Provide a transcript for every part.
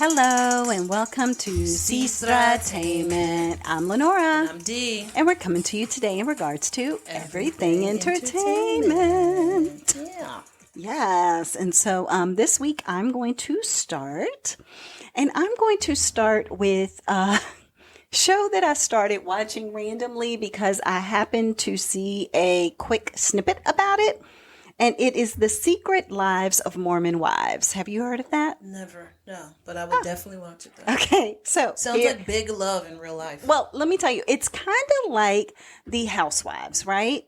Hello and welcome to Sestra-Tainment. I'm Lenora. And I'm Dee. And we're coming to you today in regards to everything entertainment. Yeah. Yes. And so this week I'm going to start. And I'm going to start with a show that I started watching randomly because I happened to see a quick snippet about it. And it is The Secret Lives of Mormon Wives. Have you heard of that? Never, no. But I would definitely watch it, though. Okay, so... Sounds like big love in real life. Well, let me tell you, it's kind of like The Housewives, right?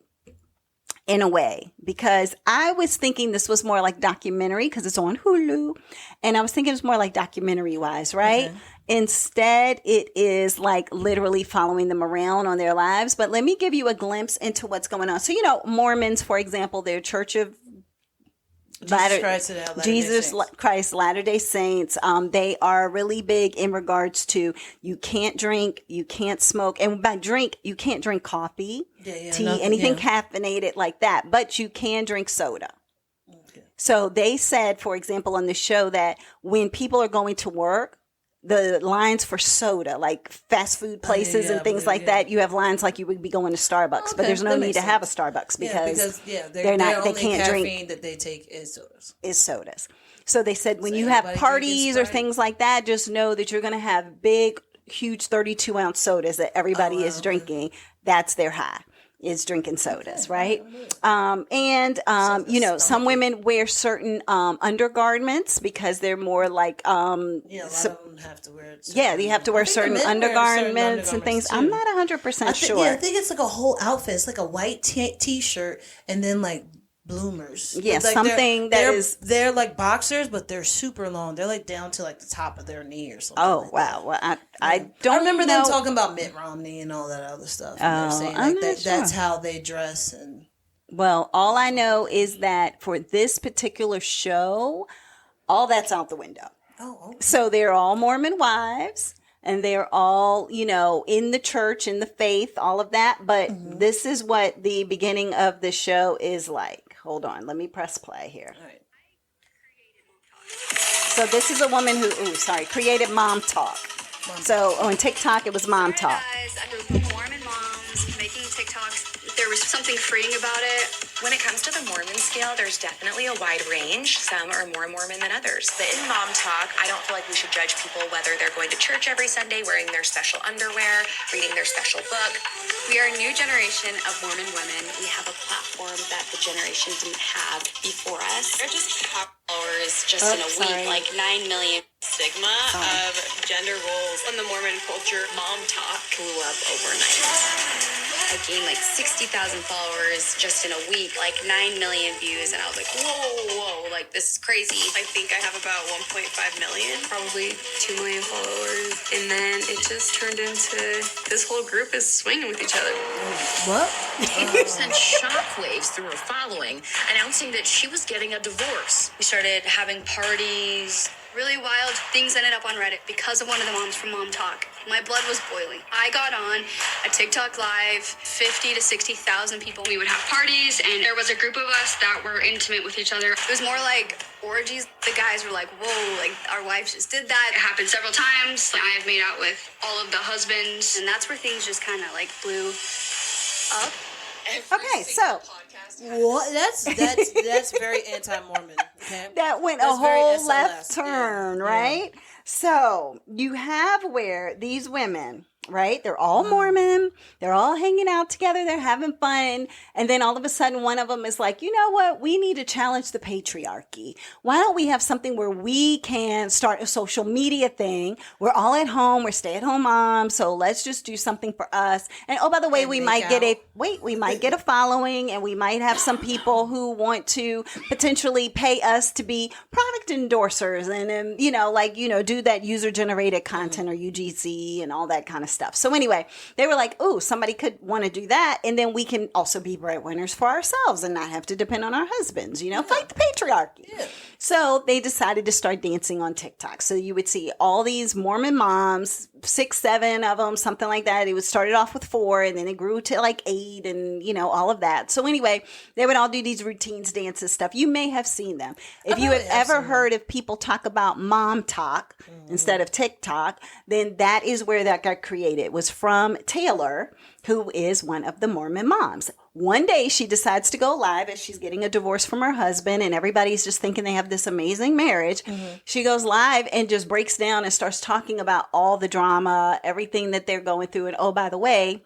In a way. Because I was thinking this was more like documentary, because it's on Hulu. And I was thinking it was more like documentary-wise, right? Okay. Instead, it is like literally following them around on their lives. But let me give you a glimpse into what's going on. So, you know, Mormons, for example, their Church of Jesus Christ Latter-day Saints, they are really big in regards to you can't drink, you can't smoke. And by drink, you can't drink coffee, tea, anything caffeinated like that. But you can drink soda. So they said, for example, on the show that when people are going to work, the lines for soda, like fast food places and things like that, you have lines like you would be going to Starbucks, but there's no need to have a Starbucks because they can't drink. That they take is sodas. So they said when you have parties or things like that, just know that you're going to have big, huge 32-ounce sodas that everybody is drinking. That's their high. Is drinking sodas, right? You know, some women wear certain undergarments because they're more like a lot of them have to wear it. You have to wear certain undergarments and things. Too. I'm not 100% sure. Yeah, I think it's like a whole outfit. It's like a white t-shirt and then like bloomers. Yeah, like something they're like boxers, but they're super long. They're like down to like the top of their knee or something. Oh, wow. Well, I don't remember them talking about Mitt Romney and all that other stuff. And they're saying like that's how they dress. And well, all I know is that for this particular show, all that's out the window. Oh, okay. So they're all Mormon wives. And they're all, you know, in the church, in the faith, all of that. But this is what the beginning of the show is like. Hold on. Let me press play here. All right. So this is a woman who, created Mom Talk. So on TikTok, it was Mom Talk. Guys, a group of Mormon moms making TikToks. There was something freeing about it. When it comes to the Mormon scale, there's definitely a wide range. Some are more Mormon than others. But in Mom Talk, I don't feel like we should judge people whether they're going to church every Sunday, wearing their special underwear, reading their special book. We are a new generation of Mormon women. We have a platform that the generation didn't have before us. They're just followers just in a week, like 9 million. Stigma of gender roles in the Mormon culture. Mom Talk blew up overnight. I gained like 60,000 followers just in a week, like 9 million views, and I was like, whoa, like this is crazy. I think I have about 1.5 million, probably 2 million followers, and then it just turned into this whole group is swinging with each other. What? Sent shockwaves through her following, announcing that she was getting a divorce. We started having parties. Really wild things ended up on Reddit because of one of the moms from Mom Talk. My blood was boiling. I got on a TikTok live, 50 to 60,000 people. We would have parties, and there was a group of us that were intimate with each other. It was more like orgies. The guys were like, whoa, like our wives just did that. It happened several times. I have made out with all of the husbands, and that's where things just kind of like blew up. Okay, so what? That's very anti-Mormon. Okay? That went a whole left turn, right? Yeah. So you have where these women, right? They're all Mormon. They're all hanging out together. They're having fun. And then all of a sudden, one of them is like, you know what? We need to challenge the patriarchy. Why don't we have something where we can start a social media thing? We're all at home. We're stay-at-home moms. So let's just do something for us. And oh, by the way, we might get a following, and we might have some people who want to potentially pay us to be product endorsers and do that user-generated content or UGC and all that kind of stuff. So anyway, they were like, oh, somebody could want to do that. And then we can also be breadwinners for ourselves and not have to depend on our husbands, fight the patriarchy. Yeah. So they decided to start dancing on TikTok. So you would see all these Mormon moms, 6, 7 of them, something like that. It started off with 4 and then it grew to like 8 and, all of that. So anyway, they would all do these routines, dances, stuff. You may have seen them. If you have ever heard of people talk about mom talk instead of TikTok, then that is where that got created. It was from Taylor, who is one of the Mormon moms. One day she decides to go live as she's getting a divorce from her husband and everybody's just thinking they have this amazing marriage. Mm-hmm. She goes live and just breaks down and starts talking about all the drama, everything that they're going through. And oh, by the way,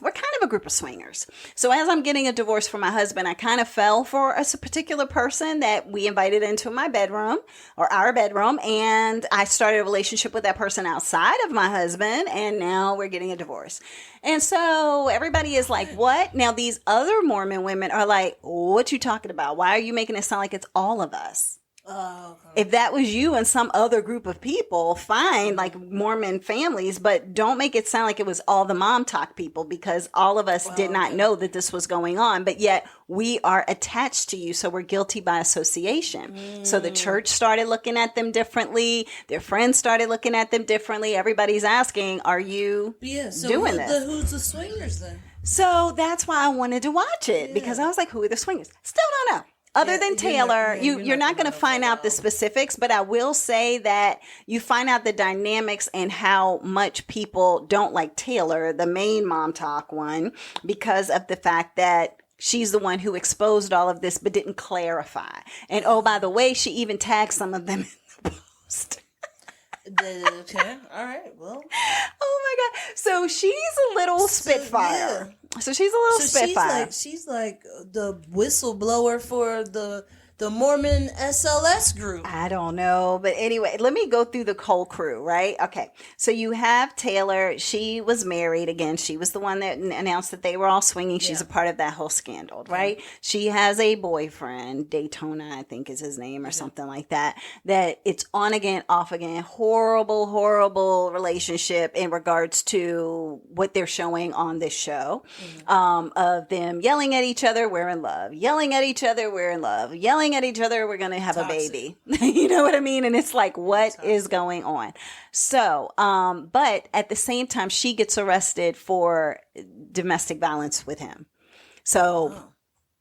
we're kind of a group of swingers. So as I'm getting a divorce from my husband, I kind of fell for a particular person that we invited into my bedroom or our bedroom. And I started a relationship with that person outside of my husband. And now we're getting a divorce. And so everybody is like, what? Now these other Mormon women are like, what you talking about? Why are you making it sound like it's all of us? Oh, okay. If that was you and some other group of people, fine, like Mormon families, but don't make it sound like it was all the mom talk people because all of us did not know that this was going on, but yet we are attached to you, so we're guilty by association. So the church started looking at them differently. Their friends started looking at them differently. Everybody's asking, are you doing this? Who's the swingers then? So that's why I wanted to watch it because I was like, who are the swingers? Still don't know. Other than Taylor, you're not going to find out the specifics, but I will say that you find out the dynamics and how much people don't like Taylor, the main mom talk one, because of the fact that she's the one who exposed all of this but didn't clarify. And oh, by the way, she even tagged some of them in the post. Okay. All right. Well. Oh my God. So she's a little spitfire. Yeah. So she's a little spitfire. She's like the whistleblower for the Mormon SLS group. I don't know. But anyway, let me go through the whole crew, right? Okay. So you have Taylor. She was married. Again, she was the one that announced that they were all swinging. She's a part of that whole scandal, right? She has a boyfriend, Daytona, I think is his name or something like that, that it's on again, off again. Horrible, horrible relationship in regards to what they're showing on this show, of them yelling at each other, we're in love. Yelling at each other, we're in love. Yelling at each other, we're going to have a baby. You know what I mean? And it's like, what is going on? So, but at the same time, she gets arrested for domestic violence with him. So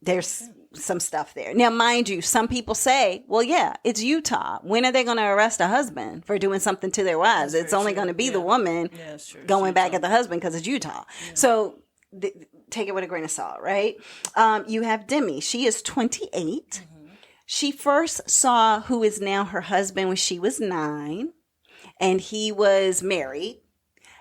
there's some stuff there. Now, mind you, some people say, well, yeah, it's Utah. When are they going to arrest a husband for doing something to their wives? It's only going to be the woman going back at the husband because it's Utah. Yeah. So take it with a grain of salt, right? You have Demi. She is 28. Mm-hmm. She first saw who is now her husband when she was 9, and he was married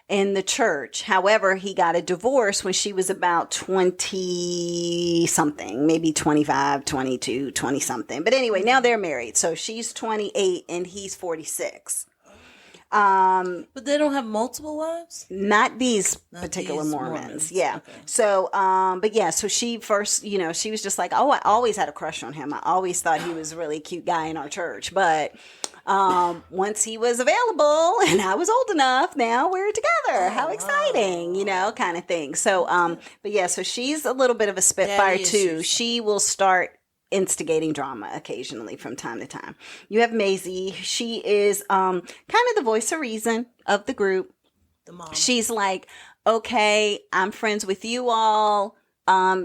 in the church. However, he got a divorce when she was about 20 something, maybe 25, 22, 20 something. But anyway, now they're married. So she's 28 and he's 46. But they don't have multiple wives? Not these particular Mormons. Yeah. Okay. So, but yeah, so she first, she was just like, oh, I always had a crush on him. I always thought he was a really cute guy in our church. But once he was available and I was old enough, now we're together. How exciting, kind of thing. So, but yeah, so she's a little bit of a spitfire too. She will start instigating drama occasionally from time to time. You have Maisie. She is kind of the voice of reason of the group. The mom. She's like, okay, I'm friends with you all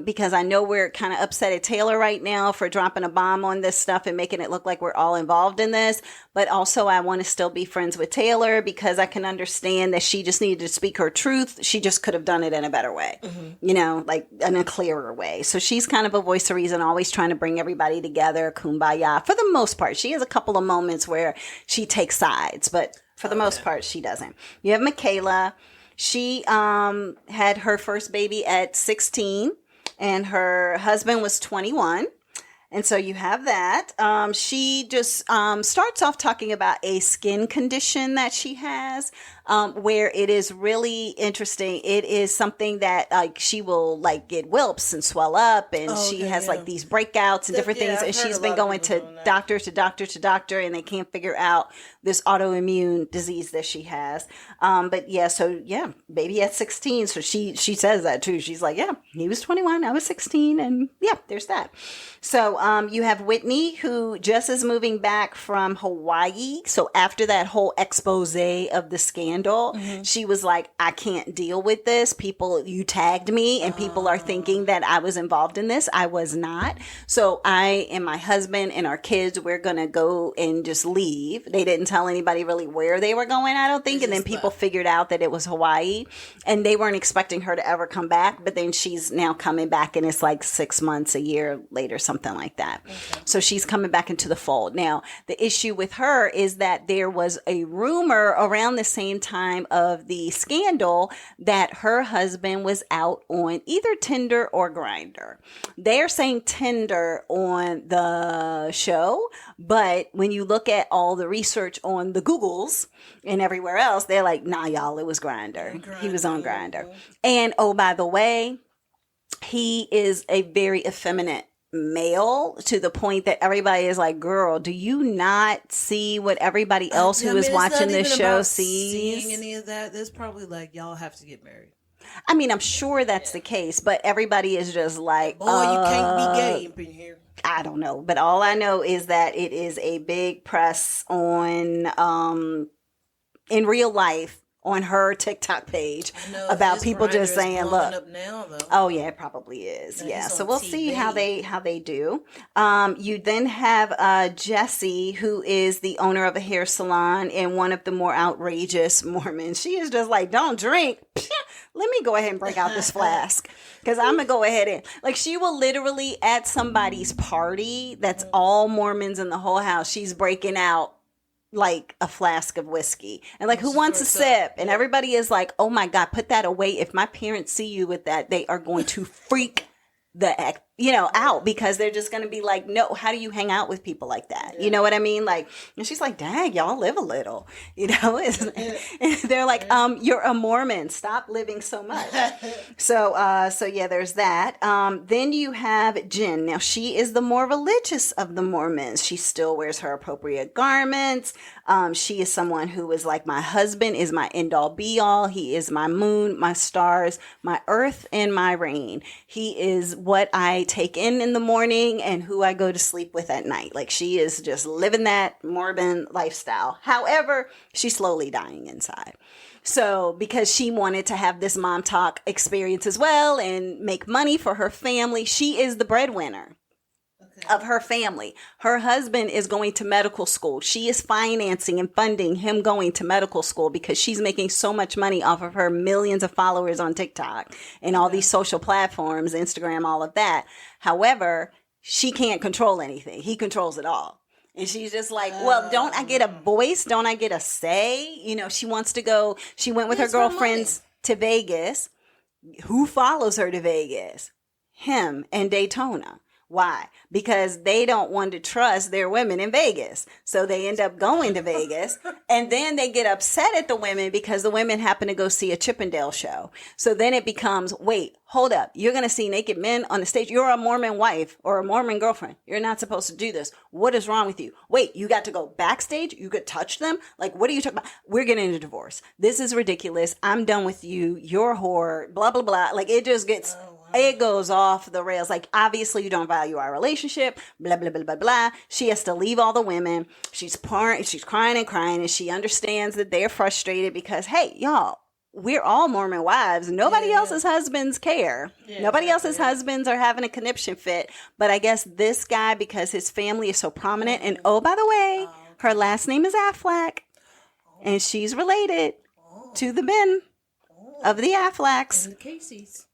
because I know we're kind of upset at Taylor right now for dropping a bomb on this stuff and making it look like we're all involved in this. But also I want to still be friends with Taylor because I can understand that she just needed to speak her truth. She just could have done it in a better way, like in a clearer way. So she's kind of a voice of reason, always trying to bring everybody together, kumbaya. For the most part, she has a couple of moments where she takes sides, but for the most part, she doesn't. You have Michaela. She had her first baby at 16 and her husband was 21. And so you have that. She just starts off talking about a skin condition that she has. where it is really interesting. It is something that like she will like get whelps and swell up, and she has like these breakouts and different things, and she's been going to doctor to doctor to doctor, and they can't figure out this autoimmune disease that she has. But yeah, so yeah, baby at 16. So she says that too. She's like, yeah, he was 21, I was 16, and yeah, there's that. So you have Whitney, who just is moving back from Hawaii. So after that whole expose of the scandal, she was like, I can't deal with this. People, you tagged me, and people are thinking that I was involved in this. I was not. So I and my husband and our kids, we're going to go and just leave. They didn't tell anybody really where they were going, I don't think. And then people figured out that it was Hawaii, and they weren't expecting her to ever come back. But then she's now coming back, and it's like 6 months, a year later, something like that. Okay. So she's coming back into the fold. Now, the issue with her is that there was a rumor around the same time of the scandal that her husband was out on either Tinder or Grindr. They're saying Tinder on the show, but when you look at all the research on the Googles and everywhere else, they're like, nah, y'all, it was Grindr. He was on Grindr. And oh, by the way, he is a very effeminate male to the point that everybody is like, girl, do you not see what everybody else who is watching this show sees? Seeing any of that, there's probably like, y'all have to get married. I mean, I'm sure that's the case, but everybody is just like, boy, you can't be gay up in here. I don't know, but all I know is that it is a big press on in real life on her TikTok page about people just saying, look, up now, oh yeah, it probably is. Yeah. So we'll see how they do. You then have Jessie, who is the owner of a hair salon and one of the more outrageous Mormons. She is just like, don't drink. Let me go ahead and break out this flask, because I'm going to go ahead and like, she will literally at somebody's party that's all Mormons in the whole house, she's breaking out like a flask of whiskey and like, who wants a sip? And everybody is like, oh my God, put that away. If my parents see you with that, they are going to freak out, because they're just going to be like, no, how do you hang out with people like that? Yeah. You know what I mean? Like, and she's like, dang, y'all live a little, and they're like, you're a Mormon. Stop living so much. So yeah, there's that. Then you have Jen. Now she is the more religious of the Mormons. She still wears her appropriate garments. She is someone who is like, my husband is my end all be all. He is my moon, my stars, my earth, and my rain. He is what I take in the morning and who I go to sleep with at night. Like, she is just living that Mormon lifestyle. However, she's slowly dying inside. So because she wanted to have this mom talk experience as well and make money for her family, she is the breadwinner of her family. Her husband is going to medical school. She is financing and funding him going to medical school because she's making so much money off of her millions of followers on TikTok and all these social platforms, Instagram, all of that. However, she can't control anything. He controls it all. And she's just like, well, don't I get a voice? Don't I get a say? She wants to go. She went with her girlfriends to Vegas. Who follows her to Vegas? Him and Daytona. Why? Because they don't want to trust their women in Vegas. So they end up going to Vegas, and then they get upset at the women because the women happen to go see a Chippendale show. So then it becomes, wait, hold up. You're going to see naked men on the stage. You're a Mormon wife or a Mormon girlfriend. You're not supposed to do this. What is wrong with you? Wait, you got to go backstage? You could touch them? Like, what are you talking about? We're getting a divorce. This is ridiculous. I'm done with you. You're a whore. Blah, blah, blah. Like, it just gets... It goes off the rails. Like, obviously you don't value our relationship, blah, blah, blah, blah, blah. She has to leave all the women. She's crying and crying, and she understands that they're frustrated because, hey, y'all, we're all Mormon wives. Nobody else's husbands care. Nobody else's husbands are having a conniption fit. But I guess this guy, because his family is so prominent, and oh, by the way, her last name is Affleck, and she's related to the men of the Afflecks.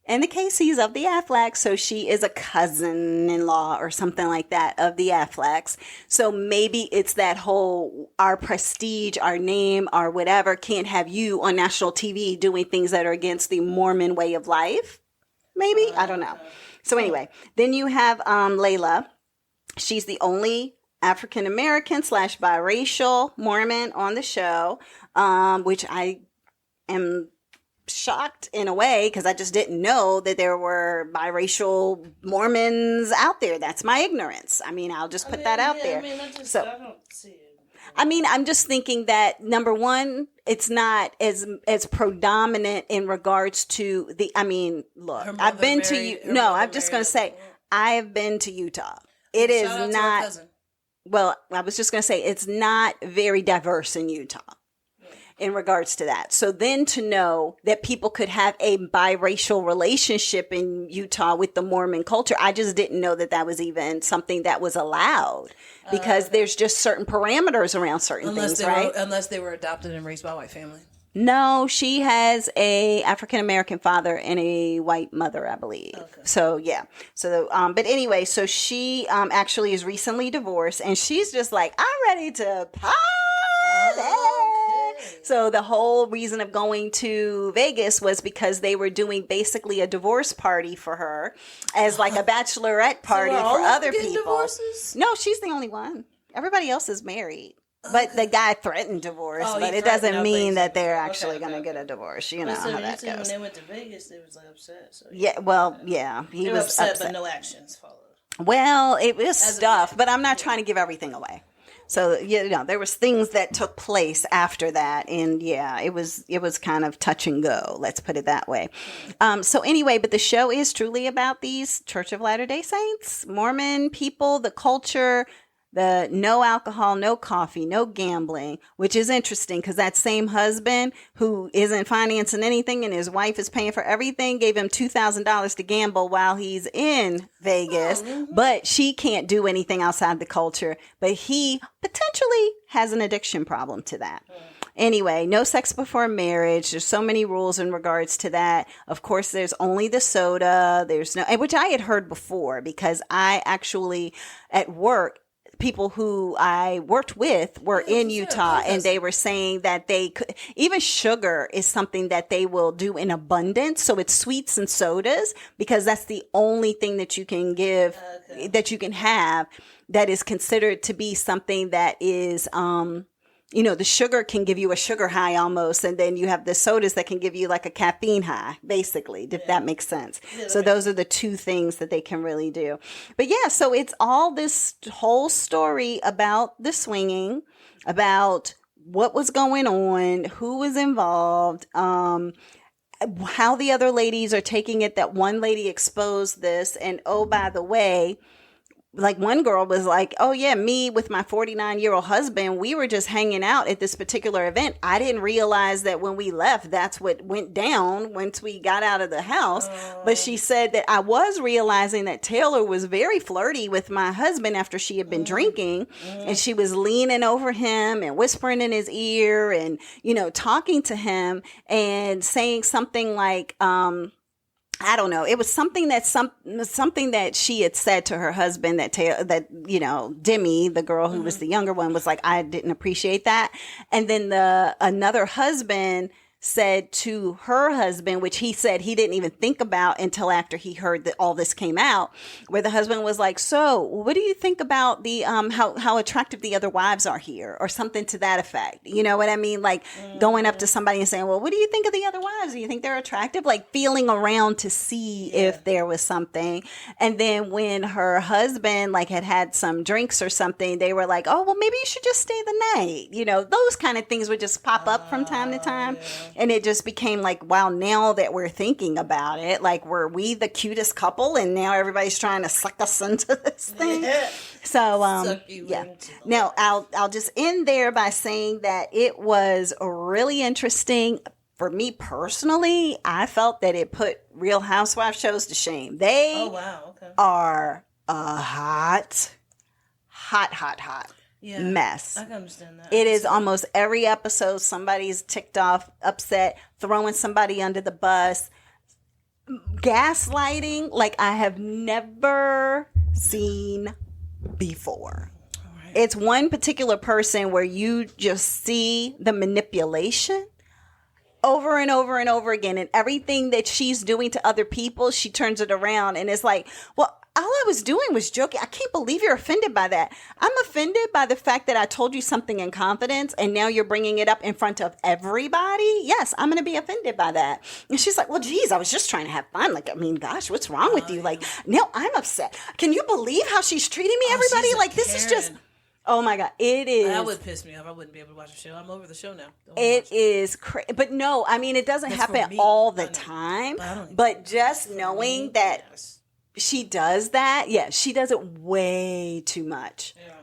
And the Caseys of the Afflecks. So she is a cousin-in-law or something like that of the Afflecks. So maybe it's that whole, our prestige, our name, our whatever, can't have you on national TV doing things that are against the Mormon way of life. Maybe? I don't know. So anyway, then you have Layla. She's the only African-American / biracial Mormon on the show, which I am shocked in a way because I just didn't know that there were biracial Mormons out there. That's my ignorance. I mean, I'll just put that out there. I don't see it. I mean, I'm just thinking that number one, it's not as predominant in regards to the. I mean, look, I've been to you. No, I'm just going to say I have been to Utah. It is not. Well, I was just going to say it's not very diverse in Utah. In regards to that. So then to know that people could have a biracial relationship in Utah with the Mormon culture, I just didn't know that that was even something that was allowed because there's just certain parameters around certain things, right? Unless they were adopted and raised by a white family. No, she has a African-American father and a white mother, I believe. Okay. So, yeah. So, but anyway, so she actually is recently divorced and she's just like, I'm ready to party. So the whole reason of going to Vegas was because they were doing basically a divorce party for her as like a bachelorette party for other people. Divorces? No, she's the only one. Everybody else is married. But the guy threatened divorce, but it doesn't mean that they're actually going to get a divorce. You know how that goes. When they went to Vegas, they was like upset. So yeah, well, yeah. He was upset, but no actions followed. Well, it was stuff, but I'm not trying to give everything away. So, you know, there was things that took place after that. And yeah, it was kind of touch and go. Let's put it that way. So anyway, but the show is truly about these Church of Latter-day Saints, Mormon people, the culture, the no alcohol, no coffee, no gambling, which is interesting because that same husband who isn't financing anything and his wife is paying for everything gave him $2,000 to gamble while he's in Vegas, but she can't do anything outside the culture, but he potentially has an addiction problem to that. Anyway, no sex before marriage. There's so many rules in regards to that. Of course, there's only the soda. There's no, which I had heard before because I actually at work, people who I worked with were in Utah and they were saying that they could, even sugar is something that they will do in abundance. So it's sweets and sodas because that's the only thing that you can give, that you can have that is considered to be something that is, you know, the sugar can give you a sugar high almost. And then you have the sodas that can give you like a caffeine high, basically, if that makes sense. Yeah, so those are the two things that they can really do. But yeah, so it's all this whole story about the swinging, about what was going on, who was involved, how the other ladies are taking it, that one lady exposed this. And oh, by the way, like one girl was like, oh yeah, me with my 49-year-old husband, we were just hanging out at this particular event. I didn't realize that when we left, that's what went down once we got out of the house. But she said that I was realizing that Taylor was very flirty with my husband after she had been drinking. And she was leaning over him and whispering in his ear and, you know, talking to him and saying something like, I don't know. It was something that she had said to her husband that you know, Demi, the girl who was the younger one, was like, I didn't appreciate that. And then another husband said to her husband, which he said he didn't even think about until after he heard that all this came out, where the husband was like, so what do you think about the how attractive the other wives are here, or something to that effect? You know what I mean? Like going up to somebody and saying, well, what do you think of the other wives? Do you think they're attractive? Like feeling around to see if there was something. And then when her husband like had some drinks or something, they were like, oh, well, maybe you should just stay the night. You know, those kind of things would just pop up from time to time. Yeah. And it just became like, wow, now that we're thinking about it, like, were we the cutest couple? And now everybody's trying to suck us into this thing. Yeah. So, yeah. Now, I'll just end there by saying that it was really interesting. For me personally, I felt that it put Real Housewives shows to shame. They are a hot mess. I can understand that. It is almost every episode somebody's ticked off, upset, throwing somebody under the bus, gaslighting like I have never seen before. Right. It's one particular person where you just see the manipulation. over and over and over again. And everything that she's doing to other people, she turns it around and it's like, well, all I was doing was joking. I can't believe you're offended by that. I'm offended by the fact that I told you something in confidence and now you're bringing it up in front of everybody. Yes, I'm going to be offended by that. And she's like, well, geez, I was just trying to have fun. Like, I mean, gosh, what's wrong with you? Like, now I'm upset. Can you believe how she's treating me, everybody? Like, this is just... Oh my God, it is. That would piss me off. I wouldn't be able to watch the show. I'm over the show now. It is crazy. But no, I mean, it doesn't happen all the time. But just knowing that she does that, yeah, she does it way too much. Yeah.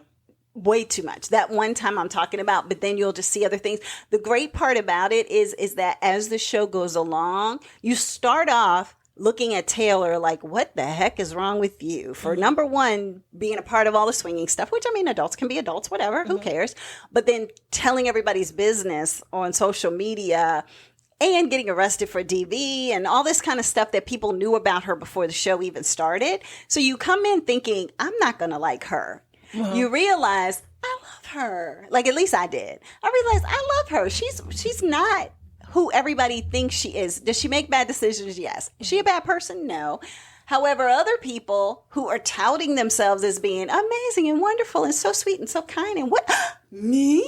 Way too much. That one time I'm talking about, but then you'll just see other things. The great part about it is that as the show goes along, you start off looking at Taylor like, what the heck is wrong with you? For number one, being a part of all the swinging stuff, which I mean, adults can be adults, whatever, who cares? But then telling everybody's business on social media and getting arrested for DV and all this kind of stuff that people knew about her before the show even started. So you come in thinking, I'm not going to like her. You realize, I love her. Like, at least I did. I realized I love her. She's not who everybody thinks she is. Does she make bad decisions? Yes. Is she a bad person? No. However, other people who are touting themselves as being amazing and wonderful and so sweet and so kind and what? Me?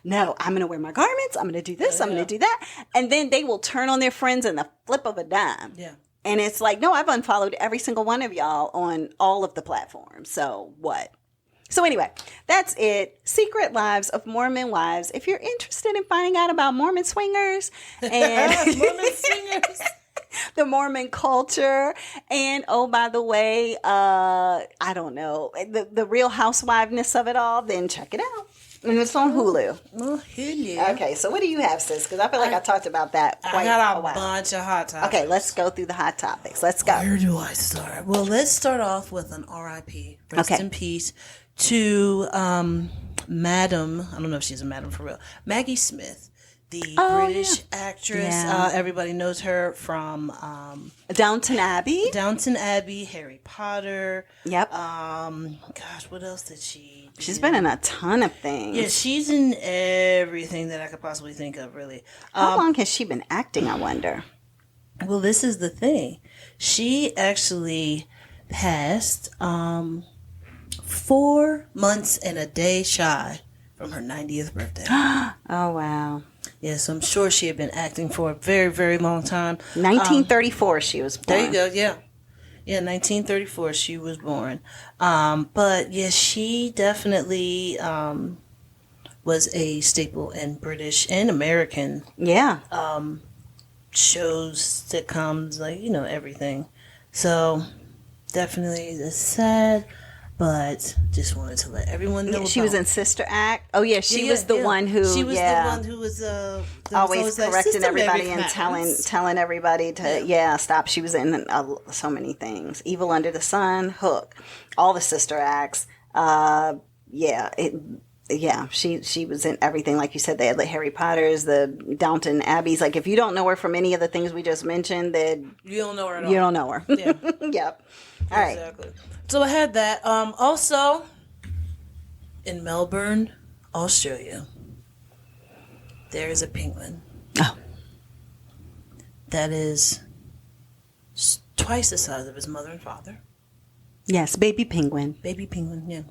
No, I'm going to wear my garments. I'm going to do this. I'm going to do that. And then they will turn on their friends in the flip of a dime. Yeah. And it's like, no, I've unfollowed every single one of y'all on all of the platforms. So what? So anyway, that's it. Secret Lives of Mormon Wives. If you're interested in finding out about Mormon swingers and Mormon swingers, the Mormon culture, and oh, by the way, I don't know, the real housewiveness of it all, then check it out. And it's on Hulu. Oh, Hulu. Okay, so what do you have, sis? Because I feel like I talked about that quite I got a while. Bunch of hot topics. Okay, let's go through the hot topics. Let's go. Where do I start? Well, let's start off with an R.I.P. Rest in peace to Madam, I don't know if she's a madam for real, Maggie Smith, the British actress. Yeah. Everybody knows her from Downton Abbey. Downton Abbey, Harry Potter. Yep. Gosh, what else did she do? She's been in a ton of things. Yeah, she's in everything that I could possibly think of, really. How long has she been acting, I wonder? Well, this is the thing. She actually passed 4 months and a day shy from her 90th birthday. Oh, wow. Yes, I'm sure she had been acting for a very, very long time. 1934 she was born. There you go, yeah. Yeah, 1934 she was born. But, yeah, she definitely was a staple in British and American shows, sitcoms, like, you know, everything. So, definitely it's sad. But just wanted to let everyone know. She was in Sister Act. Oh yeah, she was the one who. She was the one who was always correcting everybody and telling everybody to stop. She was in so many things. Evil Under the Sun, Hook, all the Sister Acts. She was in everything. Like you said, they had the Harry Potters, the Downton Abbeys. Like if you don't know her from any of the things we just mentioned, then you don't know her at all. You don't know her. Yeah. Yep. All right. Exactly. So I had that. Also, in Melbourne, Australia, there is a penguin. Oh. That is twice the size of his mother and father. Yes, baby penguin. Baby penguin, yeah.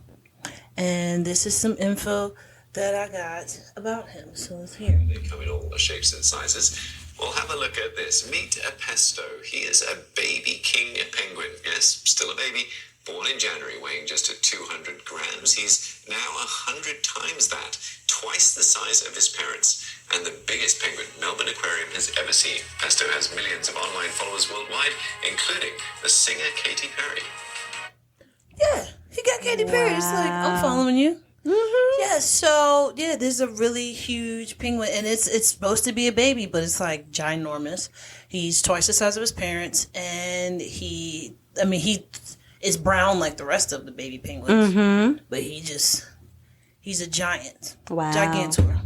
And this is some info that I got about him. So let's hear. They come in all shapes and sizes. Well, have a look at this. Meet a Pesto. He is a baby king penguin. Yes, still a baby. Born in January, weighing just at 200 grams. He's now 100 times that. Twice the size of his parents. And the biggest penguin Melbourne Aquarium has ever seen. Pesto has millions of online followers worldwide, including the singer Katy Perry. Yeah, he got Katy Perry. It's like, I'm following you. Mm-hmm. Yeah, so, there's a really huge penguin, and it's supposed to be a baby, but it's, like, ginormous. He's twice the size of his parents, and he is brown like the rest of the baby penguins, but he's a giant. Wow. Gigantor.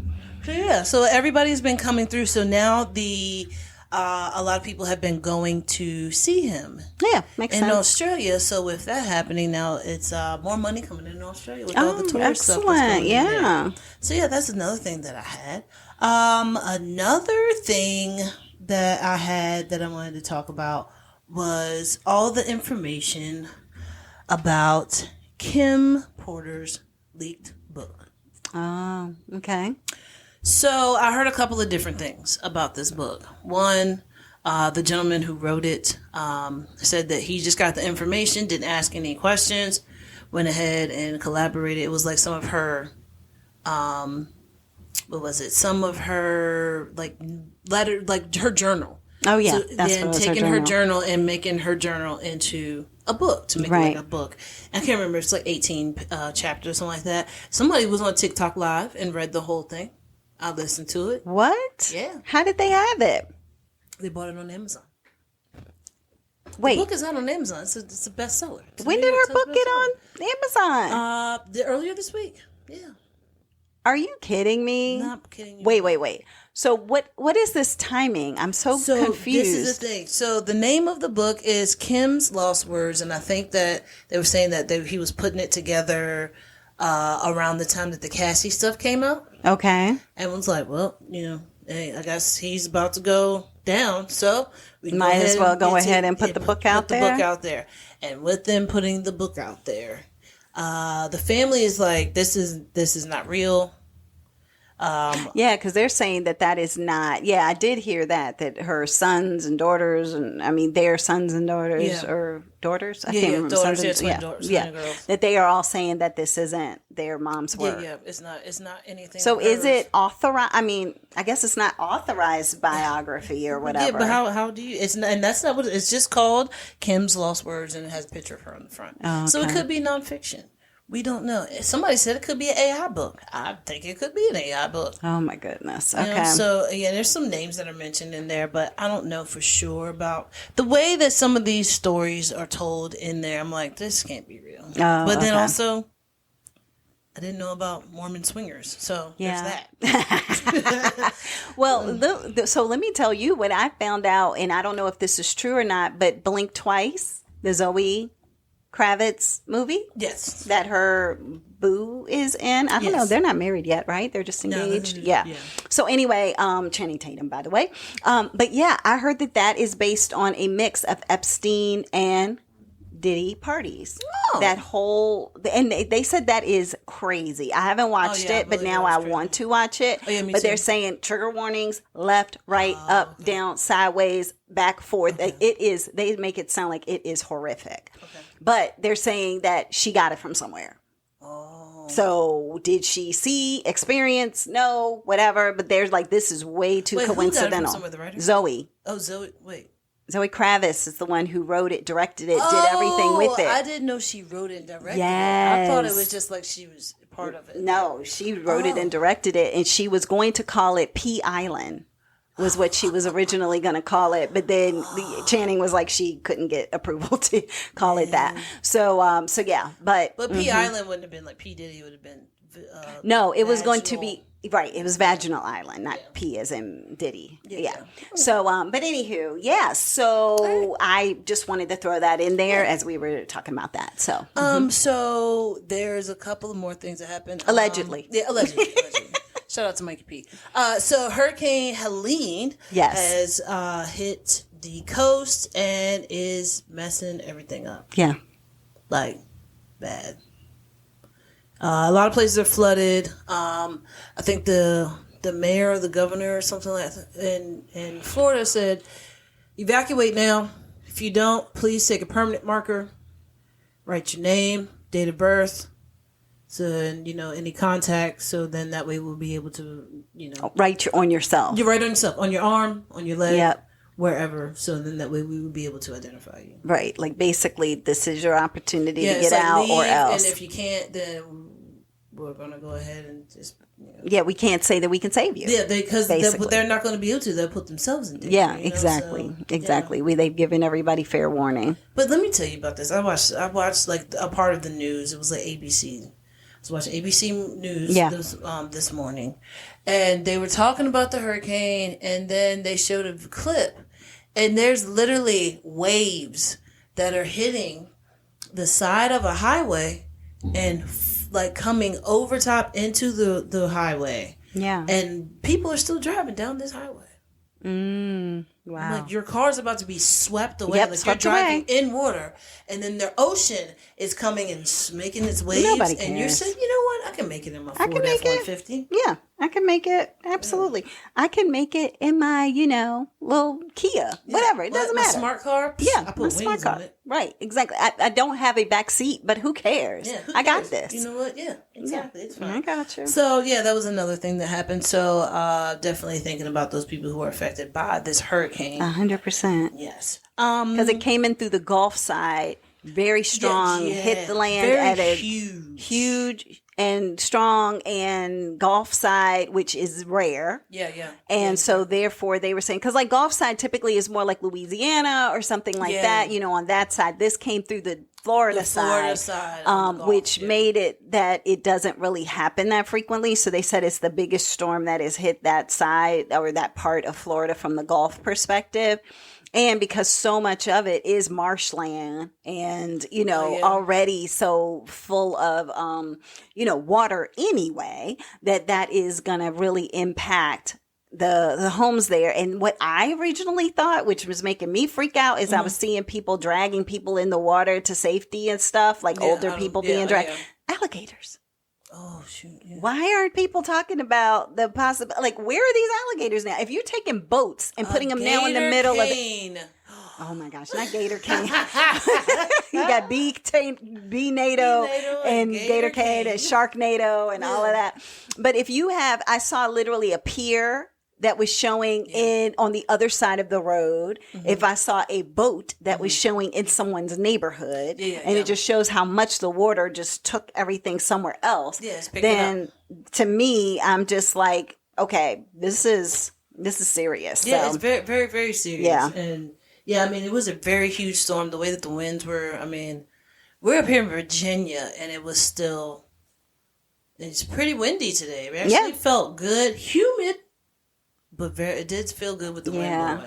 So, so everybody's been coming through, so now the a lot of people have been going to see him. Yeah, makes in sense. Australia. So with that happening now, it's more money coming in Australia with all the tourist excellent. stuff that's going in Yeah. there. So yeah, that's another thing that I had. Another thing that I had that I wanted to talk about was all the information about Kim Porter's leaked book. Oh, okay. So I heard a couple of different things about this book. One, the gentleman who wrote it said that he just got the information, didn't ask any questions, went ahead and collaborated. It was like some of her, what was it? Some of her like letter, like her journal. Oh yeah, So that's then what was taking her journal and making her journal into a book to make it like a book. I can't remember. It's like 18 chapters or something like that. Somebody was on TikTok Live and read the whole thing. I listened to it. What? Yeah. How did they have it? They bought it on Amazon. Wait. The book is out on Amazon. It's a bestseller. When did her book get on Amazon? Earlier this week. Yeah. Are you kidding me? Not kidding you. Wait. So what is this timing? I'm so confused. This is the thing. So the name of the book is Kim's Lost Words, and I think that they were saying that he was putting it together around the time that the Cassie stuff came out. Okay. And was like, well, hey, I guess he's about to go down, so we might as well go ahead and put the book out there. Put the book out there, and with them putting the book out there, the family is like, this is not real. Yeah, because they're saying that is not. Yeah, I did hear that her sons and daughters, and I mean their sons and daughters or daughters. I can't remember. Daughters, Sons twin girls. That they are all saying that this isn't their mom's work. Yeah, it's not anything. So is it authorized? I mean, I guess it's not authorized biography or whatever. Yeah, but how do you? It's not, and that's not what it's just called. Kim's Lost Words, and it has a picture of her on the front. Oh, okay. So it could be nonfiction. We don't know. Somebody said it could be an AI book. I think it could be an AI book. Oh my goodness. Okay. So yeah, there's some names that are mentioned in there, but I don't know for sure about the way that some of these stories are told in there. I'm like, this can't be real. Oh, but then also, I didn't know about Mormon swingers, so there's that. Well, so let me tell you what I found out, and I don't know if this is true or not, but Blink Twice, the Zoe Kravitz movie. Yes. That her boo is in. I don't know. They're not married yet, right? They're just engaged. No, yeah. So anyway, Channing Tatum, by the way. But yeah, I heard that is based on a mix of Epstein and Diddy parties. Oh. That whole, and they said that is crazy. I haven't watched it, but now I want to watch it. Oh, yeah, me but too. they're saying trigger warnings, left, right, up, down, sideways, back, forth. Okay. It is, they make it sound like it is horrific. Okay. But they're saying that she got it from somewhere. Oh. So did she see, experience? No, whatever. But there's like, this is way too coincidental. Who got it from somewhere, the writer? Zoe. Oh, Zoe. Wait. Zoe Kravitz is the one who wrote it, directed it, did everything with it. I didn't know she wrote it and directed Yes. it. I thought it was just like she was part of it. No, she wrote it and directed it, and she was going to call it P Island, was what she was originally going to call it. But then Channing was like, she couldn't get approval to call it that. So yeah, but P Island wouldn't have been like P Diddy. It would have been. No, it was going to be. Right, it was Vaginal Island, not P as in Diddy. Yeah. So, but anywho, yeah. So I just wanted to throw that in there as we were talking about that. So, so there's a couple of more things that happened. Allegedly. Allegedly. Shout out to Mikey P. So Hurricane Helene has hit the coast and is messing everything up. Yeah. Like, bad. A lot of places are flooded. I think the mayor or the governor or something like that in Florida said, evacuate now. If you don't, please take a permanent marker, write your name, date of birth, so any contact. So then that way we'll be able to write on yourself. You write on yourself, on your arm, on your leg. Yep. Wherever, so then that way we would be able to identify you. Right, like basically, this is your opportunity to get like out, leave, or else. And if you can't, then we're gonna go ahead and just. Yeah, we can't say that we can save you. Yeah, because they're not going to be able to. They'll put themselves in danger. Yeah, exactly, So, exactly. They've given everybody fair warning. But let me tell you about this. I watched like a part of the news. It was like ABC. was watching ABC News this morning, and they were talking about the hurricane, and then they showed a clip, and there's literally waves that are hitting the side of a highway and like coming over top into the highway. Yeah. And people are still driving down this highway. Wow. Like your car's about to be swept away. Yep, like swept you're driving away. in water, and then the ocean is coming and making its waves. Nobody And you're cares. saying, you know what? I can make it in my I can Ford make it. F-150. Yeah, I can make it. Absolutely. I can make it in my, little Kia. Whatever. It doesn't My matter. smart car. Yeah, I my put smart wings car. on it. Right, exactly. I don't have a back seat, but who cares? Yeah, who I got cares? this. You know what? Yeah, exactly. It's fine. I got you. So yeah, that was another thing that happened. So definitely thinking about those people who are affected by this hurricane. 100%. Yes. Because it came in through the Gulf side, very strong, hit the land at a huge and strong, and Gulf side, which is rare. Yeah. And so therefore they were saying, because like Gulf side typically is more like Louisiana or something like that, on that side. This came through the Florida side, on the Gulf, which made it that it doesn't really happen that frequently. So they said it's the biggest storm that has hit that side or that part of Florida from the Gulf perspective. And because so much of it is marshland and, already so full of, water anyway, that is going to really impact the homes there. And what I originally thought, which was making me freak out, is I was seeing people dragging people in the water to safety and stuff, like older people being dragged. Alligators. Oh, shoot. Yeah. Why aren't people talking about the possible? Like, where are these alligators now? If you're taking boats and putting them now in the middle of it. Oh my gosh, not gator cane. You got B-NATO and gator cane and sharknado and all of that. But if you have, I saw literally a pier that was showing on the other side of the road. If I saw a boat that was showing in someone's neighborhood, it just shows how much the water just took everything somewhere else. Then to me, I'm just like, okay, this is serious. Yeah, so. it's very, very, very serious. Yeah. And yeah, I mean, it was a very huge storm. The way that the winds were, I mean, we're up here in Virginia, and it was still, it's pretty windy today. We actually felt good, humid, but it did feel good with the wind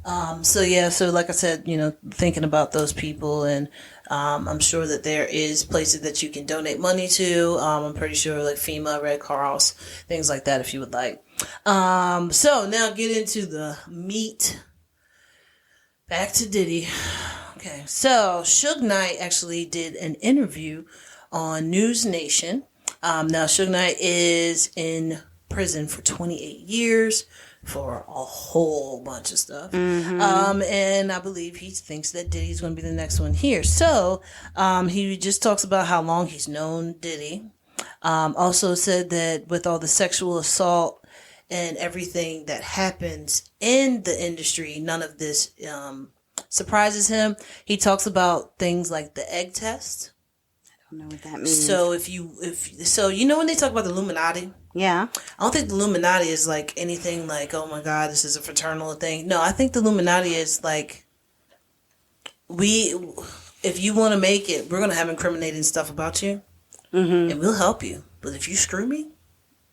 blowing. So like I said, thinking about those people, and I'm sure that there is places that you can donate money to. I'm pretty sure like FEMA, Red Cross, things like that if you would like. So now get into the meat. Back to Diddy. Okay, so Suge Knight actually did an interview on News Nation. Now Suge Knight is in prison for 28 years for a whole bunch of stuff. And I believe he thinks that Diddy's going to be the next one here. So he just talks about how long he's known Diddy. Also said that with all the sexual assault and everything that happens in the industry, none of this surprises him. He talks about things like the egg test. I don't know what that means. So when they talk about the Illuminati, yeah, I don't think the Illuminati is like anything like, oh my God, this is a fraternal thing. No, I think the Illuminati is like, if you want to make it, we're going to have incriminating stuff about you, and we'll help you. But if you screw me,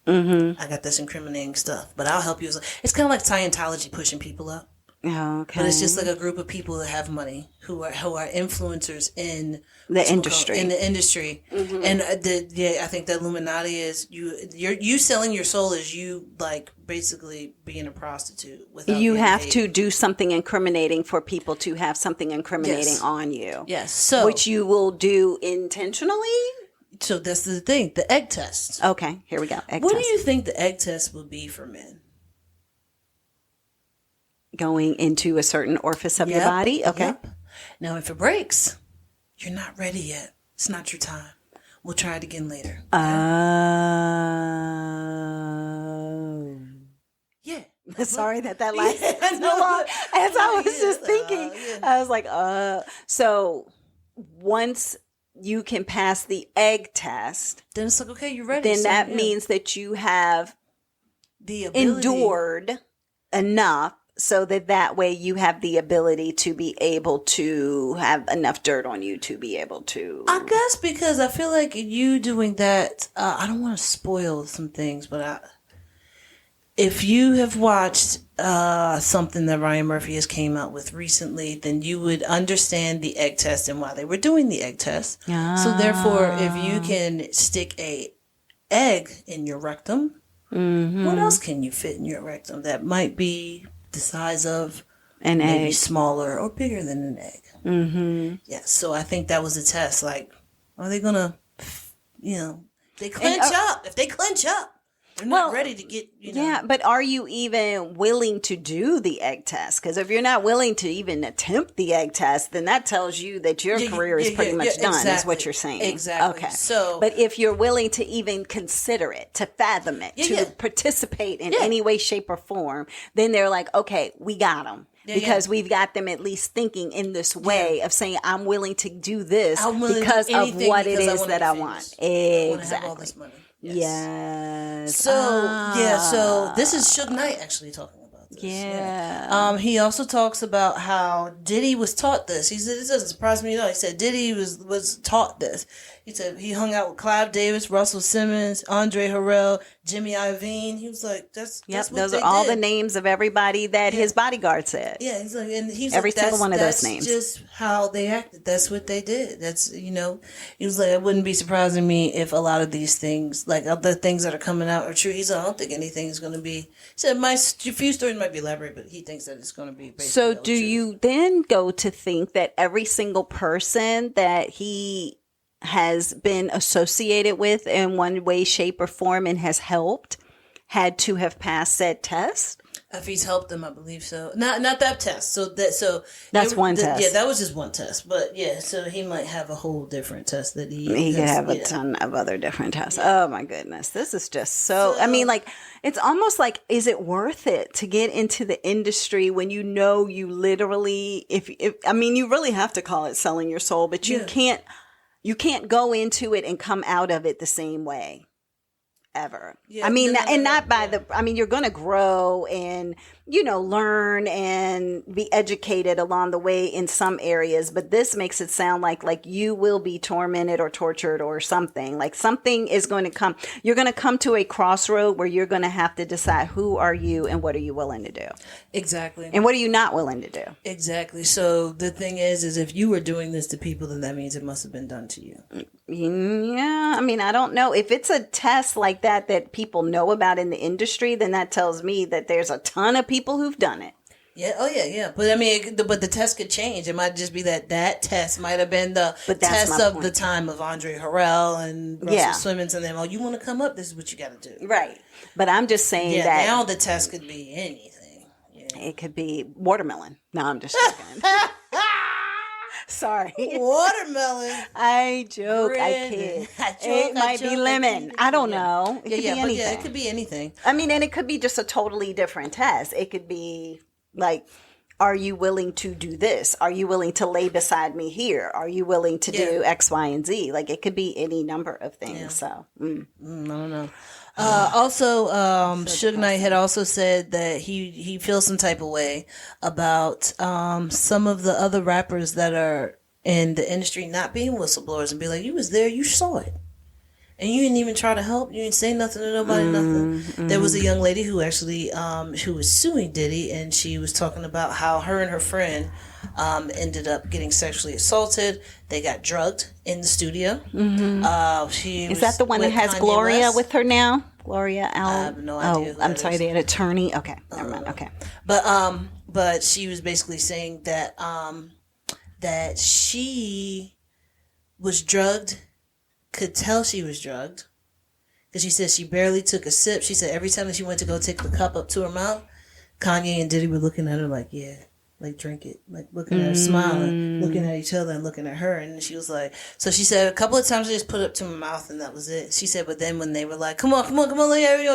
I got this incriminating stuff, but I'll help you. It's kind of like Scientology pushing people up. Oh, okay. But it's just like a group of people that have money who are influencers in the industry. And I think the Illuminati is you selling your soul is you like basically being a prostitute. You have to do something incriminating for people to have something incriminating on you. Yes. So which you will do intentionally. So that's the thing, the egg test. Okay, here we go. What do you think the egg test would be for men? Going into a certain orifice of your body? Okay. Yep. Now, if it breaks, you're not ready yet. It's not your time. We'll try it again later. Yeah. Sorry that lasted so long. As I was just thinking, I was like, So once you can pass the egg test, then it's like, okay, you're ready. Then that means that you have the ability. endured enough so that way you have the ability to be able to have enough dirt on you to be able to. I guess because I feel like you doing that, I don't want to spoil some things, but if you have watched something that Ryan Murphy has came out with recently, then you would understand the egg test and why they were doing the egg test. So therefore, if you can stick a egg in your rectum, what else can you fit in your rectum that might be the size of an maybe egg, smaller or bigger than an egg? Yeah, so I think that was a test. Like, are they gonna, they clench up? If they clench up, they're not ready to get, Yeah, but are you even willing to do the egg test? Because if you're not willing to even attempt the egg test, then that tells you that your career is pretty much done, is what you're saying. Exactly. Okay. So, but if you're willing to even consider it, to fathom it, to participate in any way, shape, or form, then they're like, okay, we got them. Because we've got them at least thinking in this way of saying, I'm willing to do this because of what it is that I want. Exactly. I want to have all this money. Yes. So this is Suge Knight actually talking about this. Yeah. He also talks about how Diddy was taught this. He said, this doesn't surprise me at all. He said Diddy was taught this. He said he hung out with Clive Davis, Russell Simmons, Andre Harrell, Jimmy Iovine. He was like, that's what those they are all did. the names of everybody that his bodyguard said. Yeah, he's like, and he's every like, single one of those names. That's just how they acted. That's what they did. That's he was like, it wouldn't be surprising me if a lot of these things, like other things that are coming out, are true. He's like, I don't think anything is going to be. He said, a few stories might be elaborate, but he thinks that it's going to be. So, do you then go to think that every single person that he has been associated with in one way, shape, or form and has helped had to have passed said test? If he's helped them, I believe so. Not that test. That's one test. Yeah, that was just one test. But yeah, so he might have a whole different test that he could have a ton of other different tests. Yeah. Oh my goodness, this is just so. I mean, like, it's almost like, is it worth it to get into the industry when you know you literally, if I mean, you really have to call it selling your soul, but you can't. You can't go into it and come out of it the same way ever. Yeah, I mean, you're going to grow and, learn and be educated along the way in some areas, but this makes it sound like you will be tormented or tortured or something. Like something is going to come. You're going to come to a crossroad where you're going to have to decide who are you and what are you willing to do. Exactly. And what are you not willing to do? Exactly. So the thing is if you were doing this to people, then that means it must have been done to you. Yeah. I mean, I don't know. If it's a test like that people know about in the industry, then that tells me that there's a ton of people who've done it. Yeah. Oh, yeah. But I mean, but the test could change. It might just be that test might have been the test of the time of Andre Harrell and Russell Simmons and them. Oh, you want to come up? This is what you got to do. Right. But I'm just saying that now the test could be anything. Yeah. It could be watermelon. No, I'm just joking. Sorry. Watermelon. I joke. I kid. It might be lemon. I don't know. It could be anything. Yeah, it could be anything. I mean, and it could be just a totally different test. It could be like, are you willing to do this? Are you willing to lay beside me here? Are you willing to do X, Y, and Z? Like, it could be any number of things. Yeah. So, I don't know. Also, Suge Knight had also said that he feels some type of way about some of the other rappers that are in the industry not being whistleblowers and be like, you was there, you saw it. And you didn't even try to help. You didn't say nothing to nobody, nothing. There was a young lady who actually, who was suing Diddy, and she was talking about how her and her friend ended up getting sexually assaulted. They got drugged in the studio. Is that the one that has Kanye Gloria West with her now? Gloria Al? I have no idea. I'm sorry, the attorney. Okay, never mind. Okay, but she was basically saying that that she was drugged. Could tell she was drugged because she said she barely took a sip. She said every time that she went to go take the cup up to her mouth, Kanye and Diddy were looking at her like, yeah, like drink it, like looking at her, smiling, looking at each other and looking at her. And she was like, so she said a couple of times I just put it up to my mouth and that was it. She said, but then when they were like, come on,